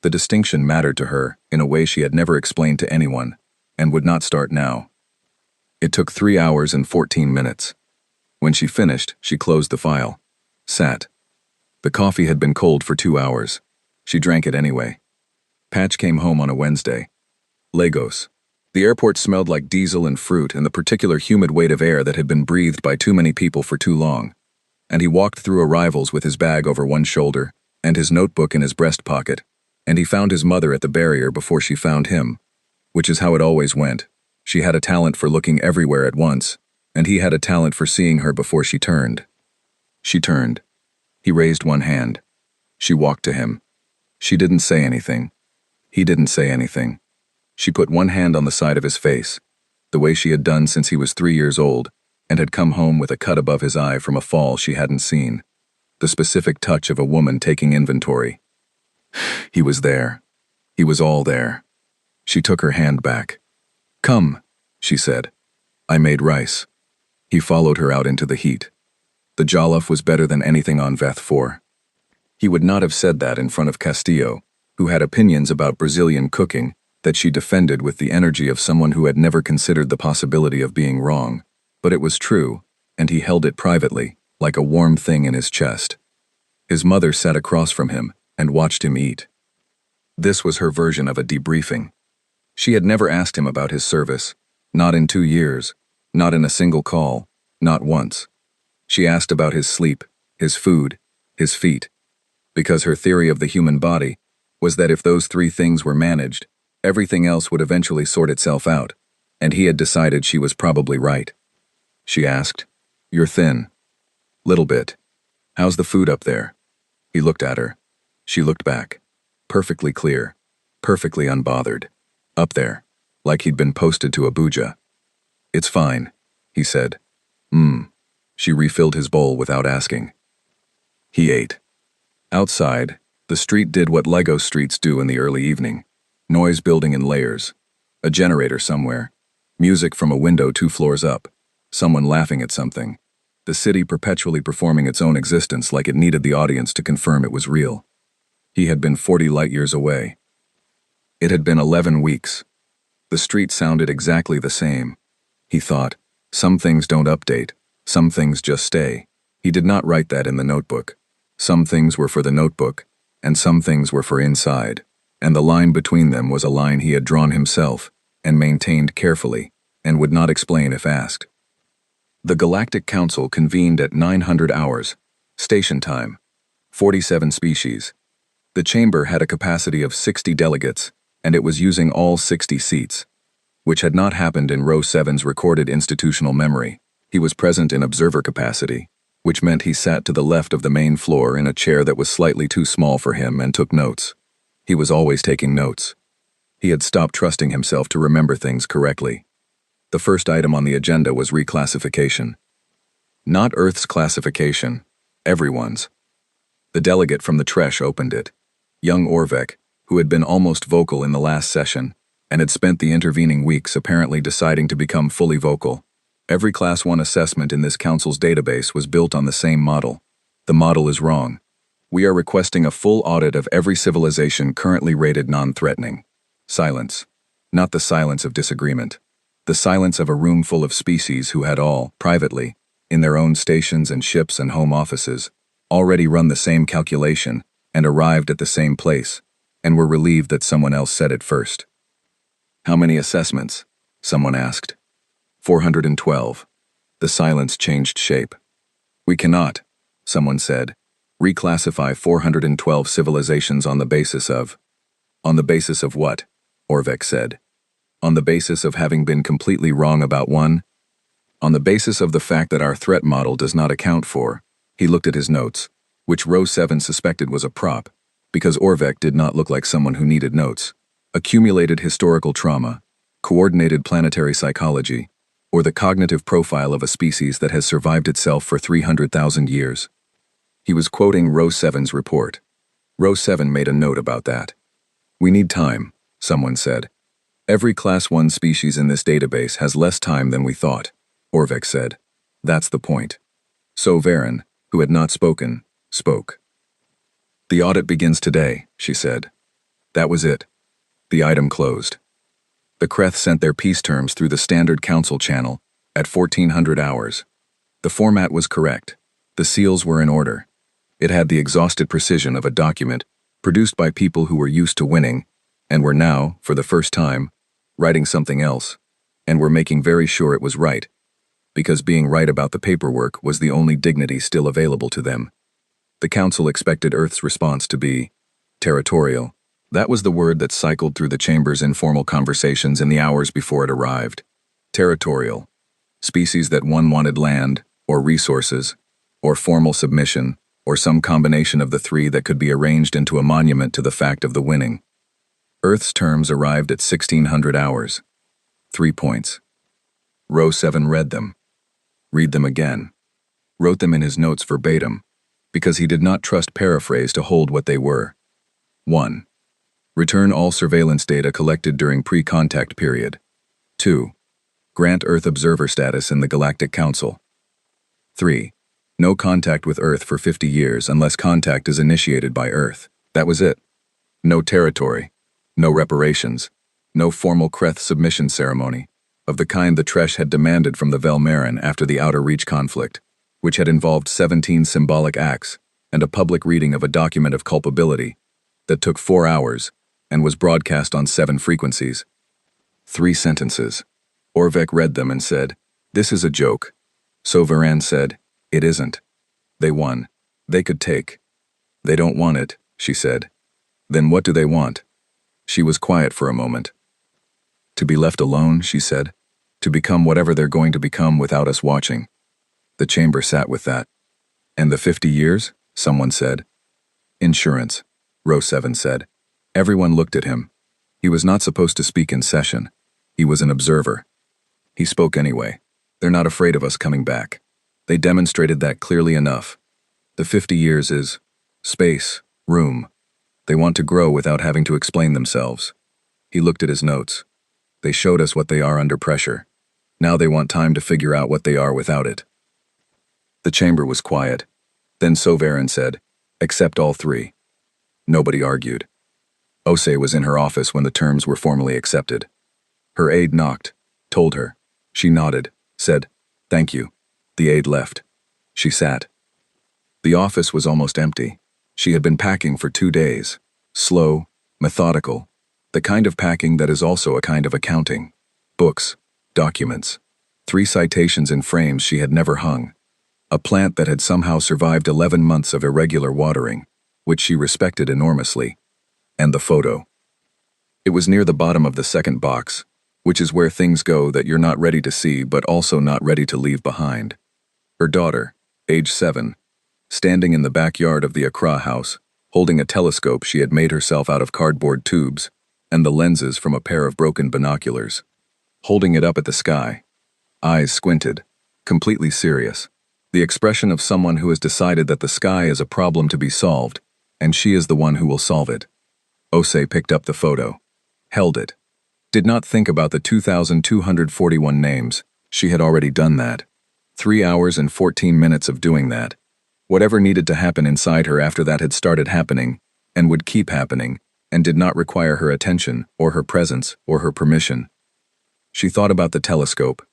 The distinction mattered to her in a way she had never explained to anyone, and would not start now. It took 3 hours and 14 minutes. When she finished, she closed the file. Sat. The coffee had been cold for 2 hours. She drank it anyway. Patch came home on a Wednesday. Lagos. The airport smelled like diesel and fruit and the particular humid weight of air that had been breathed by too many people for too long. And he walked through arrivals with his bag over one shoulder and his notebook in his breast pocket, and he found his mother at the barrier before she found him, which is how it always went. She had a talent for looking everywhere at once, and he had a talent for seeing her before she turned. She turned. He raised one hand. She walked to him. She didn't say anything. He didn't say anything. She put one hand on the side of his face, the way she had done since he was 3 years old, and had come home with a cut above his eye from a fall she hadn't seen. The specific touch of a woman taking inventory. He was there. He was all there. She took her hand back. "Come," she said. "I made rice." He followed her out into the heat. The jollof was better than anything on Veth 4. He would not have said that in front of Castillo, who had opinions about Brazilian cooking that she defended with the energy of someone who had never considered the possibility of being wrong. But it was true, and he held it privately, like a warm thing in his chest. His mother sat across from him and watched him eat. This was her version of a debriefing. She had never asked him about his service, not in 2 years, not in a single call, not once. She asked about his sleep, his food, his feet, because her theory of the human body was that if those 3 things were managed, everything else would eventually sort itself out, and he had decided she was probably right. She asked, "You're thin." "Little bit." "How's the food up there?" He looked at her. She looked back. Perfectly clear, perfectly unbothered. Up there, like he'd been posted to Abuja. "It's fine," he said. She refilled his bowl without asking. He ate. Outside, the street did what Lagos streets do in the early evening. Noise building in layers. A generator somewhere. Music from a window 2 floors up. Someone laughing at something. The city perpetually performing its own existence like it needed the audience to confirm it was real. He had been 40 light years away. It had been 11 weeks. The street sounded exactly the same. He thought, some things don't update, some things just stay. He did not write that in the notebook. Some things were for the notebook, and some things were for inside, and the line between them was a line he had drawn himself, and maintained carefully, and would not explain if asked. The Galactic Council convened at 900 hours, station time, 47 species. The chamber had a capacity of 60 delegates, and it was using all 60 seats, which had not happened in Row 7's recorded institutional memory. He was present in observer capacity, which meant he sat to the left of the main floor in a chair that was slightly too small for him and took notes. He was always taking notes. He had stopped trusting himself to remember things correctly. The first item on the agenda was reclassification. Not Earth's classification, everyone's. The delegate from the Tresh opened it. Young Orvek, who had been almost vocal in the last session, and had spent the intervening weeks apparently deciding to become fully vocal. Every Class 1 assessment in this council's database was built on the same model. The model is wrong. We are requesting a full audit of every civilization currently rated non-threatening. Silence. Not the silence of disagreement. The silence of a room full of species who had all, privately, in their own stations and ships and home offices, already run the same calculation and arrived at the same place, and were relieved that someone else said it first. "How many assessments?" someone asked. 412. The silence changed shape. "We cannot," someone said, "reclassify 412 civilizations on the basis of..." "On the basis of what?" Orvek said. "On the basis of having been completely wrong about one?" "On the basis of the fact that our threat model does not account for..." He looked at his notes, which Row 7 suspected was a prop, because Orvek did not look like someone who needed notes. Accumulated historical trauma, coordinated planetary psychology, or the cognitive profile of a species that has survived itself for 300,000 years. He was quoting Row 7's report. Row 7 made a note about that. "We need time," someone said. Every Class 1 species in this database has less time than we thought, Orvek said. That's the point. So Varen, who had not spoken, spoke. The audit begins today, she said. That was it. The item closed. The Kreth sent their peace terms through the Standard Council channel at 1400 hours. The format was correct. The seals were in order. It had the exhausted precision of a document produced by people who were used to winning and were now, for the first time, writing something else, and were making very sure it was right, because being right about the paperwork was the only dignity still available to them. The Council expected Earth's response to be territorial. That was the word that cycled through the Chamber's informal conversations in the hours before it arrived. Territorial. Species that one wanted land, or resources, or formal submission, or some combination of the three that could be arranged into a monument to the fact of the winning. Earth's terms arrived at 1600 hours. 3 points. Row 7 read them. Read them again. Wrote them in his notes verbatim, because he did not trust paraphrase to hold what they were. 1. Return all surveillance data collected during pre-contact period. 2. Grant Earth observer status in the Galactic Council. 3. No contact with Earth for 50 years unless contact is initiated by Earth. That was it. No territory. No reparations. No formal Kreth submission ceremony, of the kind the Tresh had demanded from the Velmarin after the Outer Reach conflict, which had involved 17 symbolic acts and a public reading of a document of culpability that took 4 hours and was broadcast on 7 frequencies. 3 sentences. Orvek read them and said, "This is a joke." So Varan said, "It isn't. They won. They could take." "They don't want it," she said. "Then what do they want?" She was quiet for a moment. "To be left alone," she said. "To become whatever they're going to become without us watching." The Chamber sat with that. "And the 50 years?" someone said. "Insurance," Row 7 said. Everyone looked at him. He was not supposed to speak in session. He was an observer. He spoke anyway. "They're not afraid of us coming back. They demonstrated that clearly enough. The 50 years is space, room. They want to grow without having to explain themselves." He looked at his notes. "They showed us what they are under pressure. Now they want time to figure out what they are without it." The Chamber was quiet. Then Sovereign said, "Accept all 3. Nobody argued. Ose was in her office when the terms were formally accepted. Her aide knocked, told her. She nodded, said, "Thank you." The aide left. She sat. The office was almost empty. She had been packing for 2 days. Slow, methodical. The kind of packing that is also a kind of accounting. Books, documents. 3 citations in frames she had never hung. A plant that had somehow survived 11 months of irregular watering, which she respected enormously. And the photo. It was near the bottom of the second box, which is where things go that you're not ready to see but also not ready to leave behind. Her daughter, age 7, standing in the backyard of the Accra house, holding a telescope she had made herself out of cardboard tubes and the lenses from a pair of broken binoculars. Holding it up at the sky, eyes squinted, completely serious. The expression of someone who has decided that the sky is a problem to be solved, and she is the one who will solve it. Ose picked up the photo, held it. Did not think about the 2,241 names. She had already done that. 3 hours and 14 minutes of doing that. Whatever needed to happen inside her after that had started happening, and would keep happening, and did not require her attention, or her presence, or her permission. She thought about the telescope.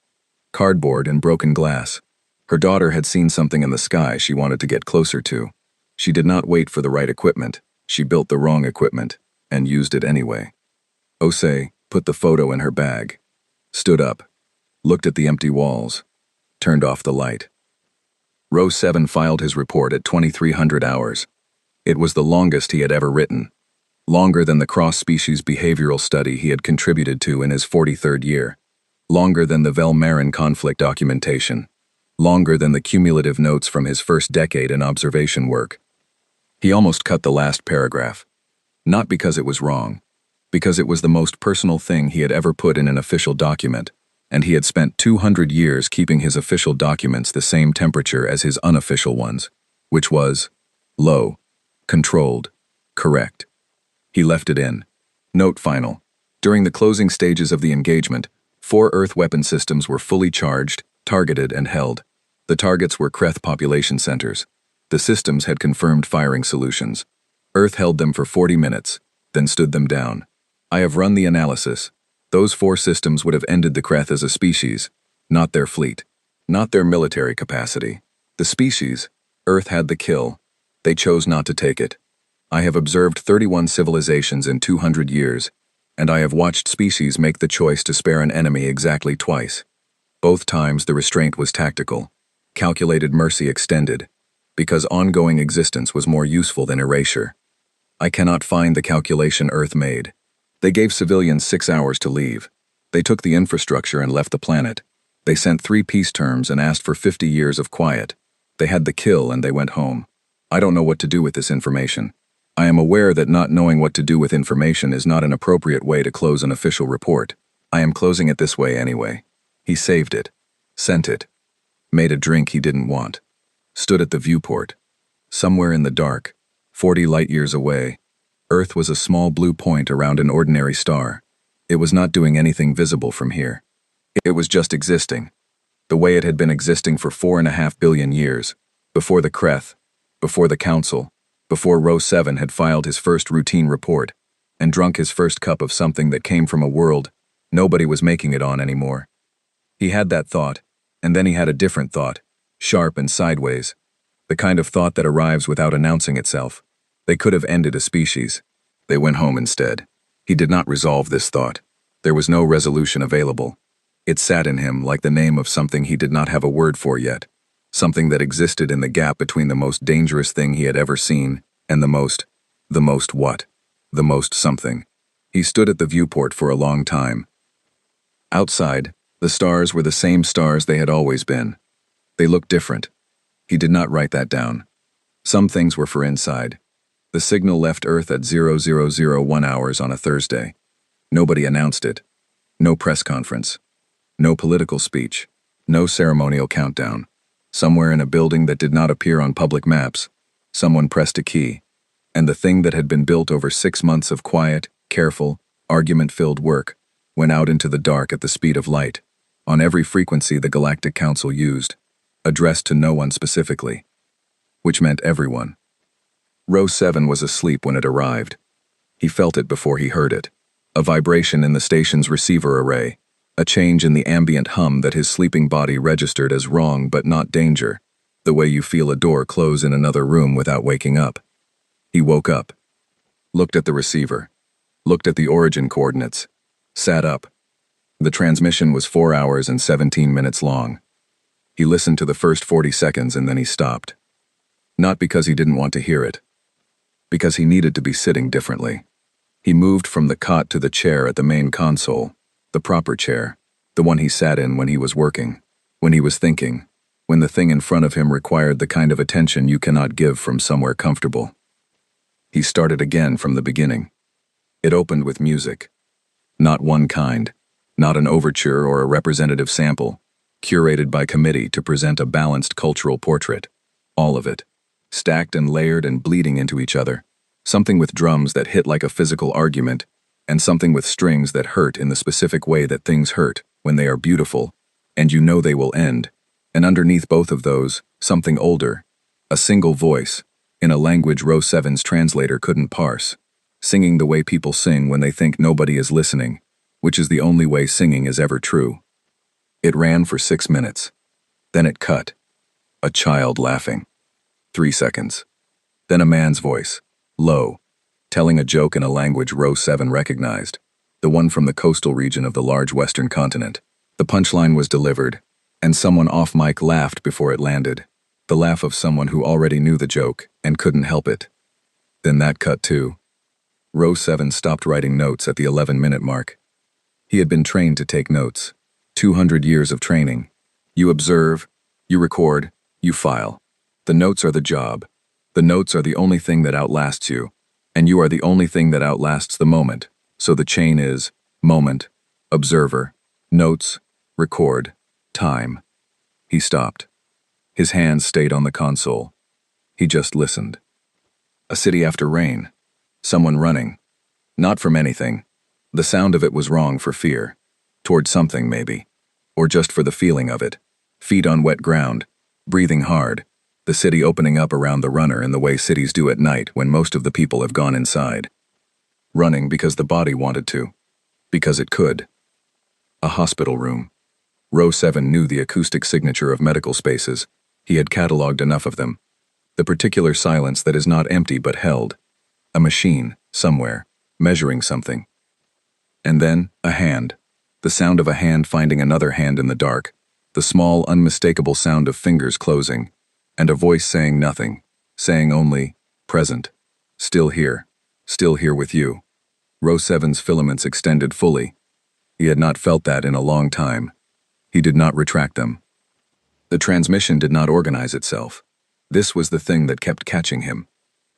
Cardboard and broken glass. Her daughter had seen something in the sky she wanted to get closer to. She did not wait for the right equipment. She built the wrong equipment, and used it anyway. Ose put the photo in her bag, stood up, looked at the empty walls, turned off the light. Row 7 filed his report at 2300 hours. It was the longest he had ever written. Longer than the cross-species behavioral study he had contributed to in his 43rd year. Longer than the Velmarin conflict documentation. Longer than the cumulative notes from his first decade in observation work. He almost cut the last paragraph. Not because it was wrong. Because it was the most personal thing he had ever put in an official document, and he had spent 200 years keeping his official documents the same temperature as his unofficial ones, which was low, controlled, correct. He left it in. Note final. During the closing stages of the engagement, 4 Earth weapon systems were fully charged, targeted, and held. The targets were Kreth population centers. The systems had confirmed firing solutions. Earth held them for 40 minutes, then stood them down. I have run the analysis. Those 4 systems would have ended the Kreth as a species, not their fleet, not their military capacity. The species, Earth had the kill. They chose not to take it. I have observed 31 civilizations in 200 years, and I have watched species make the choice to spare an enemy exactly twice. Both times the restraint was tactical, calculated mercy extended, because ongoing existence was more useful than erasure. I cannot find the calculation Earth made. They gave civilians 6 hours to leave. They took the infrastructure and left the planet. They sent 3 peace terms and asked for 50 years of quiet. They had the kill and they went home. I don't know what to do with this information. I am aware that not knowing what to do with information is not an appropriate way to close an official report. I am closing it this way anyway. He saved it. Sent it. Made a drink he didn't want. Stood at the viewport. Somewhere in the dark, 40 light-years away, Earth was a small blue point around an ordinary star. It was not doing anything visible from here. It was just existing. The way it had been existing for 4.5 billion years, before the Kreth, before the Council, before Row 7 had filed his first routine report, and drunk his first cup of something that came from a world nobody was making it on anymore. He had that thought, and then he had a different thought, sharp and sideways, the kind of thought that arrives without announcing itself. They could have ended a species. They went home instead. He did not resolve this thought. There was no resolution available. It sat in him like the name of something he did not have a word for yet, something that existed in the gap between the most dangerous thing he had ever seen and the most what? The most something. He stood at the viewport for a long time. Outside, the stars were the same stars they had always been. They looked different. He did not write that down. Some things were for inside. The signal left Earth at 0001 hours on a Thursday. Nobody announced it. No press conference. No political speech. No ceremonial countdown. Somewhere in a building that did not appear on public maps, someone pressed a key, and the thing that had been built over 6 months of quiet, careful, argument-filled work went out into the dark at the speed of light, on every frequency the Galactic Council used, addressed to no one specifically, which meant everyone. Row 7 was asleep when it arrived. He felt it before he heard it, a vibration in the station's receiver array, a change in the ambient hum that his sleeping body registered as wrong but not danger, the way you feel a door close in another room without waking up. He woke up, looked at the receiver, looked at the origin coordinates, sat up. The transmission was 4 hours and 17 minutes long. He listened to the first 40 seconds and then he stopped. Not because he didn't want to hear it, because he needed to be sitting differently. He moved from the cot to the chair at the main console, the proper chair, the one he sat in when he was working, when he was thinking, when the thing in front of him required the kind of attention you cannot give from somewhere comfortable. He started again from the beginning. It opened with music. Not one kind, not an overture or a representative sample, curated by committee to present a balanced cultural portrait. All of it, stacked and layered and bleeding into each other. Something with drums that hit like a physical argument, and something with strings that hurt in the specific way that things hurt when they are beautiful, and you know they will end. And underneath both of those, something older, a single voice, in a language Row 7's translator couldn't parse, singing the way people sing when they think nobody is listening, which is the only way singing is ever true. It ran for 6 minutes. Then it cut. A child laughing. 3 seconds. Then a man's voice, low, telling a joke in a language Row 7 recognized, the one from the coastal region of the large western continent. The punchline was delivered, and someone off-mic laughed before it landed, the laugh of someone who already knew the joke and couldn't help it. Then that cut too. Row 7 stopped writing notes at the 11-minute mark. He had been trained to take notes. 200 years of training. You observe, you record, you file. The notes are the job. The notes are the only thing that outlasts you, and you are the only thing that outlasts the moment. So the chain is moment, observer, notes, record, time. He stopped. His hands stayed on the console. He just listened. A city after rain. Someone running. Not from anything. The sound of it was wrong for fear. Toward something, maybe. Or just for the feeling of it. Feet on wet ground. Breathing hard. The city opening up around the runner in the way cities do at night when most of the people have gone inside. Running because the body wanted to. Because it could. A hospital room. Row 7 knew the acoustic signature of medical spaces. He had catalogued enough of them. The particular silence that is not empty but held. A machine, somewhere, measuring something. And then, a hand. The sound of a hand finding another hand in the dark. The small, unmistakable sound of fingers closing. And a voice saying nothing. Saying only, present. Still here with you. Row 7's filaments extended fully. He had not felt that in a long time. He did not retract them. The transmission did not organize itself. This was the thing that kept catching him.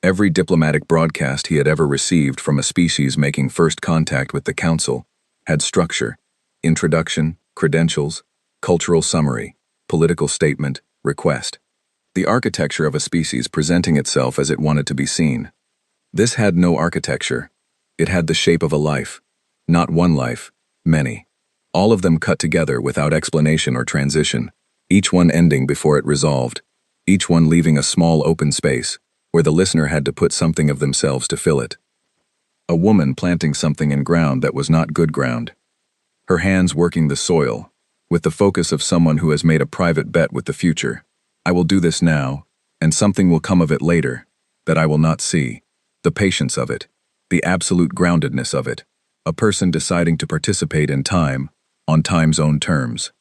Every diplomatic broadcast he had ever received from a species making first contact with the Council had structure, introduction, credentials, cultural summary, political statement, request. The architecture of a species presenting itself as it wanted to be seen. This had no architecture. It had the shape of a life. Not one life, many. All of them cut together without explanation or transition, each one ending before it resolved, each one leaving a small open space, where the listener had to put something of themselves to fill it. A woman planting something in ground that was not good ground. Her hands working the soil, with the focus of someone who has made a private bet with the future. I will do this now, and something will come of it later, that I will not see. The patience of it, the absolute groundedness of it. A person deciding to participate in time, on time's own terms.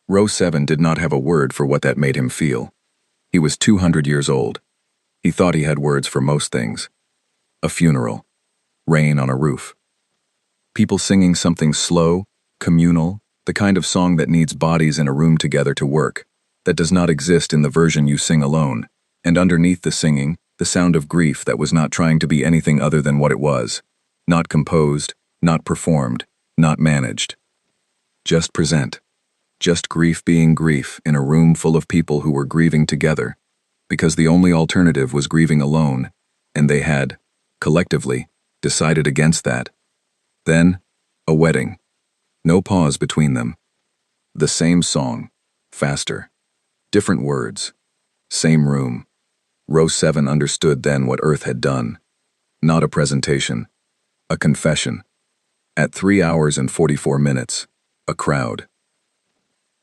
Row 7 did not have a word for what that made him feel. He was 200 years old. He thought he had words for most things. A funeral. Rain on a roof. People singing something slow, communal, the kind of song that needs bodies in a room together to work, that does not exist in the version you sing alone, and underneath the singing, the sound of grief that was not trying to be anything other than what it was. Not composed, not performed, not managed. Just present. Just grief being grief in a room full of people who were grieving together, because the only alternative was grieving alone, and they had, collectively, decided against that. Then, a wedding. No pause between them. The same song, faster. Different words. Same room. Row 7 understood then what Earth had done. Not a presentation. A confession. At 3 hours and 44 minutes. A crowd.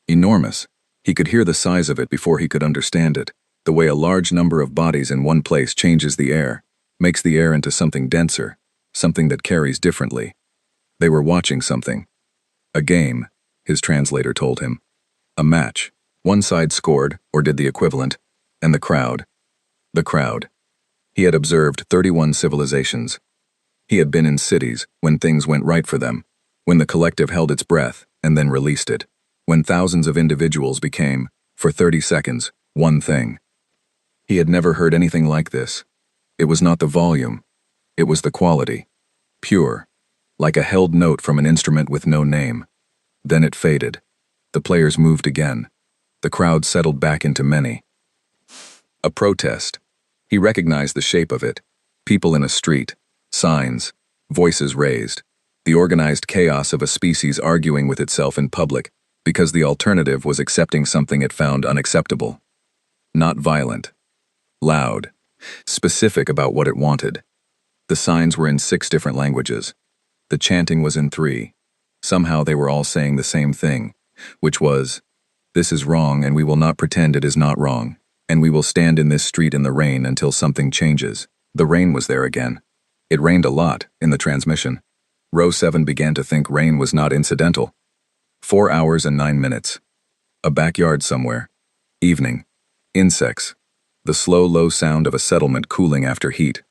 Enormous. He could hear the size of it before he could understand it, the way a large number of bodies in one place changes the air, makes the air into something denser, something that carries differently. They were watching something. A game, his translator told him. A match. One side scored, or did the equivalent, and the crowd. The crowd. He had observed 31 civilizations. He had been in cities when things went right for them, when the collective held its breath and then released it, when thousands of individuals became, for 30 seconds, one thing. He had never heard anything like this. It was not the volume. It was the quality. Pure. Like a held note from an instrument with no name. Then it faded. The players moved again. The crowd settled back into many. A protest. He recognized the shape of it. People in a street. Signs. Voices raised. The organized chaos of a species arguing with itself in public, because the alternative was accepting something it found unacceptable. Not violent. Loud. Specific about what it wanted. The signs were in 6 different languages. The chanting was in 3. Somehow they were all saying the same thing, which was, "This is wrong and we will not pretend it is not wrong, and we will stand in this street in the rain until something changes." The rain was there again. It rained a lot, in the transmission. Row 7 began to think rain was not incidental. 4 hours and 9 minutes. A backyard somewhere. Evening. Insects. The slow, low sound of a settlement cooling after heat.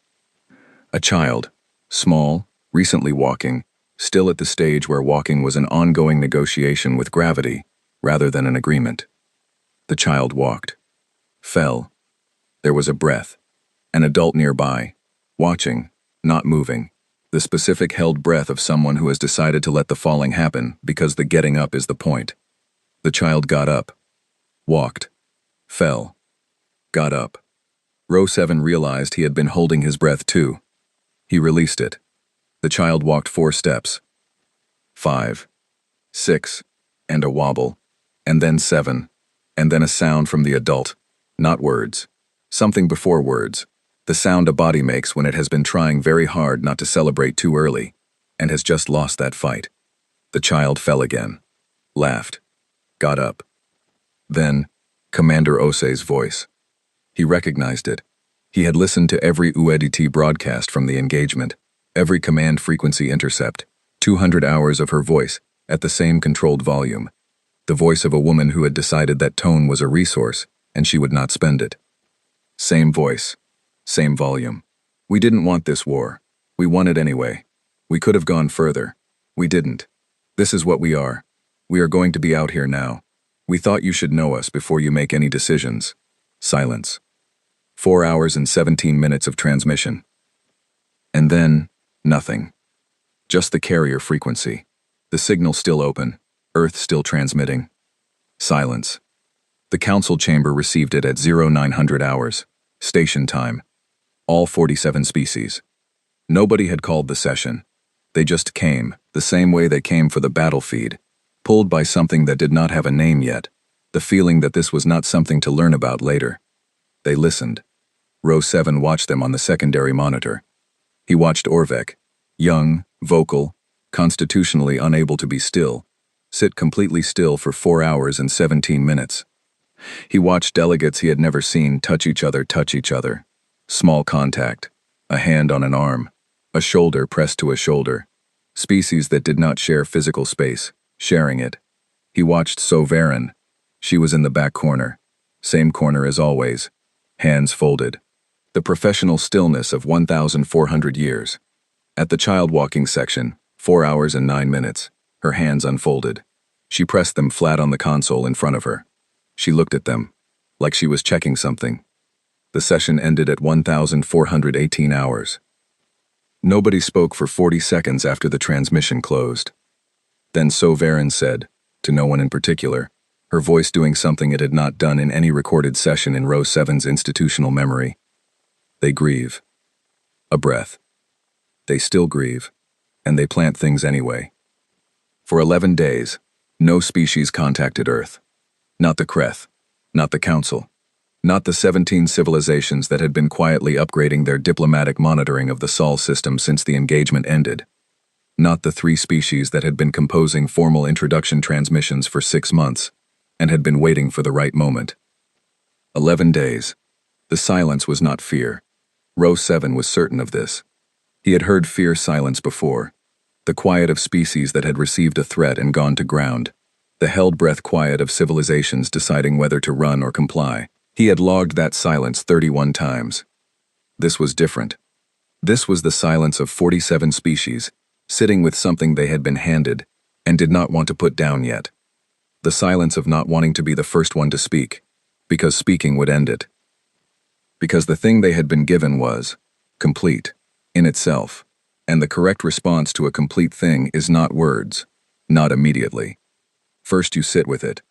A child. Small, recently walking, still at the stage where walking was an ongoing negotiation with gravity, rather than an agreement. The child walked. Fell. There was a breath. An adult nearby. Watching, not moving. The specific held breath of someone who has decided to let the falling happen because the getting up is the point. The child got up. Walked. Fell. Got up. Row 7 realized he had been holding his breath too. He released it. The child walked 4 steps. 5, 6, and a wobble, and then 7, and then a sound from the adult. Not words. Something before words. The sound a body makes when it has been trying very hard not to celebrate too early, and has just lost that fight. The child fell again. Laughed. Got up. Then, Commander Osei's voice. He recognized it. He had listened to every UEDT broadcast from the engagement, every command frequency intercept, 200 hours of her voice, at the same controlled volume. The voice of a woman who had decided that tone was a resource, and she would not spend it. Same voice. Same volume. We didn't want this war. We won it anyway. We could have gone further. We didn't. This is what we are. We are going to be out here now. We thought you should know us before you make any decisions. Silence. 4 hours and 17 minutes of transmission. And then, nothing. Just the carrier frequency. The signal still open. Earth still transmitting. Silence. The council chamber received it at 0900 hours. Station time. All 47 species. Nobody had called the session. They just came, the same way they came for the battle feed, pulled by something that did not have a name yet, the feeling that this was not something to learn about later. They listened. Row 7 watched them on the secondary monitor. He watched Orvek, young, vocal, constitutionally unable to be still, sit completely still for 4 hours and 17 minutes. He watched delegates he had never seen touch each other. Small contact, a hand on an arm, a shoulder pressed to a shoulder. Species that did not share physical space, sharing it. He watched Sovereign. She was in the back corner. Same corner as always. Hands folded. The professional stillness of 1,400 years. At the child walking section, 4 hours and 9 minutes, her hands unfolded. She pressed them flat on the console in front of her. She looked at them, like she was checking something. The session ended at 1,418 hours. Nobody spoke for 40 seconds after the transmission closed. Then Sovereign said, to no one in particular, her voice doing something it had not done in any recorded session in Row 7's institutional memory. They grieve. A breath. They still grieve, and they plant things anyway. For 11 days, no species contacted Earth. Not the Kreth, not the Council, not the 17 civilizations that had been quietly upgrading their diplomatic monitoring of the Sol system since the engagement ended. Not the 3 species that had been composing formal introduction transmissions for 6 months and had been waiting for the right moment. 11 days. The silence was not fear. Row 7 was certain of this. He had heard fear silence before. The quiet of species that had received a threat and gone to ground. The held breath quiet of civilizations deciding whether to run or comply. He had logged that silence 31 times. This was different. This was the silence of 47 species, sitting with something they had been handed and did not want to put down yet. The silence of not wanting to be the first one to speak, because speaking would end it. Because the thing they had been given was complete, in itself, and the correct response to a complete thing is not words, not immediately. First you sit with it.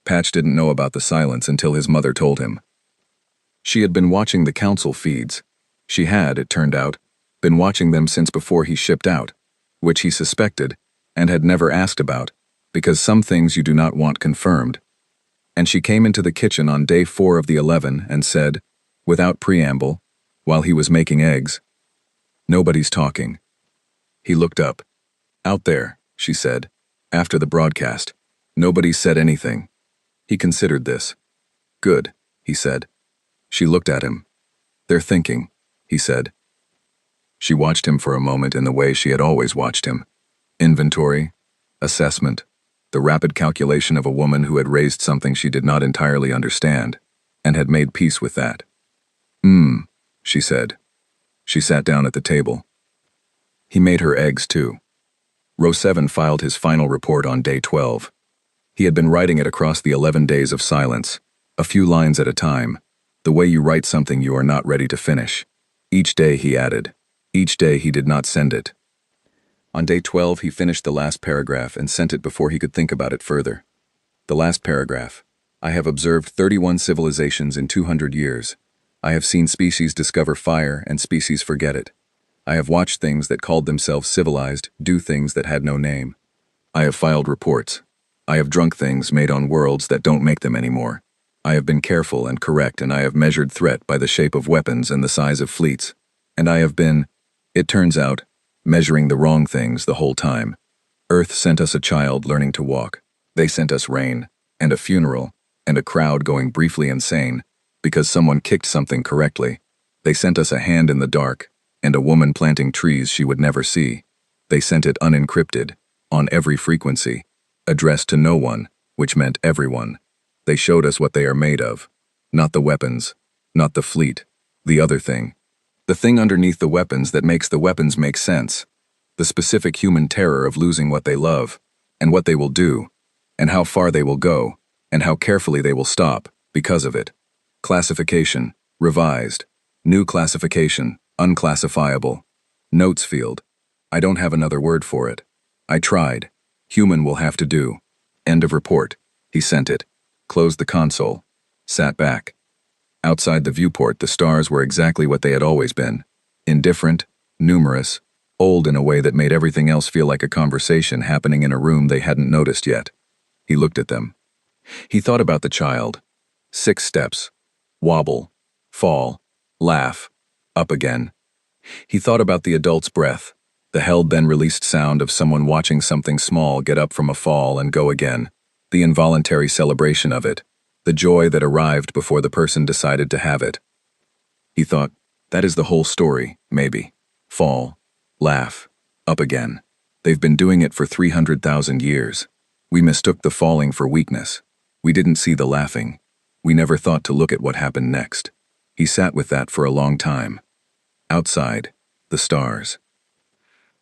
Patch didn't know about the silence until his mother told him. She had been watching the council feeds. She had, it turned out, been watching them since before he shipped out, which he suspected, and had never asked about, because some things you do not want confirmed. And she came into the kitchen on day 4 of the 11 and said, without preamble, while he was making eggs, "Nobody's talking." He looked up. "Out there," she said, after the broadcast. Nobody said anything. He considered this. "Good," he said. She looked at him. "They're thinking," he said. She watched him for a moment in the way she had always watched him. Inventory, assessment, the rapid calculation of a woman who had raised something she did not entirely understand, and had made peace with that. She said. She sat down at the table. He made her eggs too. Row 7 filed his final report on day 12. He had been writing it across the 11 days of silence, a few lines at a time, the way you write something you are not ready to finish. Each day he added. Each day he did not send it. On day 12 he finished the last paragraph and sent it before he could think about it further. The last paragraph. I have observed 31 civilizations in 200 years. I have seen species discover fire and species forget it. I have watched things that called themselves civilized do things that had no name. I have filed reports. I have drunk things made on worlds that don't make them anymore. I have been careful and correct, and I have measured threat by the shape of weapons and the size of fleets. And I have been, it turns out, measuring the wrong things the whole time. Earth sent us a child learning to walk. They sent us rain, and a funeral, and a crowd going briefly insane because someone kicked something correctly. They sent us a hand in the dark, and a woman planting trees she would never see. They sent it unencrypted, on every frequency, addressed to no one, which meant everyone. They showed us what they are made of. Not the weapons, not the fleet, the other thing. The thing underneath the weapons that makes the weapons make sense. The specific human terror of losing what they love, and what they will do, and how far they will go, and how carefully they will stop, because of it. Classification, revised. New classification, unclassifiable. Notes field. I don't have another word for it. I tried. Human will have to do. End of report. He sent it. Closed the console. Sat back. Outside the viewport, the stars were exactly what they had always been. Indifferent, numerous, old in a way that made everything else feel like a conversation happening in a room they hadn't noticed yet. He looked at them. He thought about the child. 6 steps. Wobble. Fall. Laugh. Up again. He thought about the adult's breath, the held then released sound of someone watching something small get up from a fall and go again, the involuntary celebration of it, the joy that arrived before the person decided to have it. He thought, that is the whole story, maybe. Fall. Laugh. Up again. They've been doing it for 300,000 years. We mistook the falling for weakness. We didn't see the laughing. We never thought to look at what happened next. He sat with that for a long time. Outside, the stars.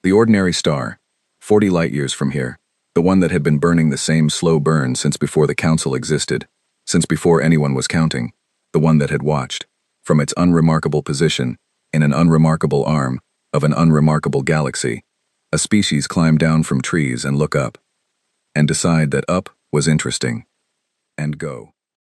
The ordinary star, 40 light-years from here, the one that had been burning the same slow burn since before the council existed, since before anyone was counting, the one that had watched, from its unremarkable position, in an unremarkable arm of an unremarkable galaxy, a species climb down from trees and look up, and decide that up was interesting, and go.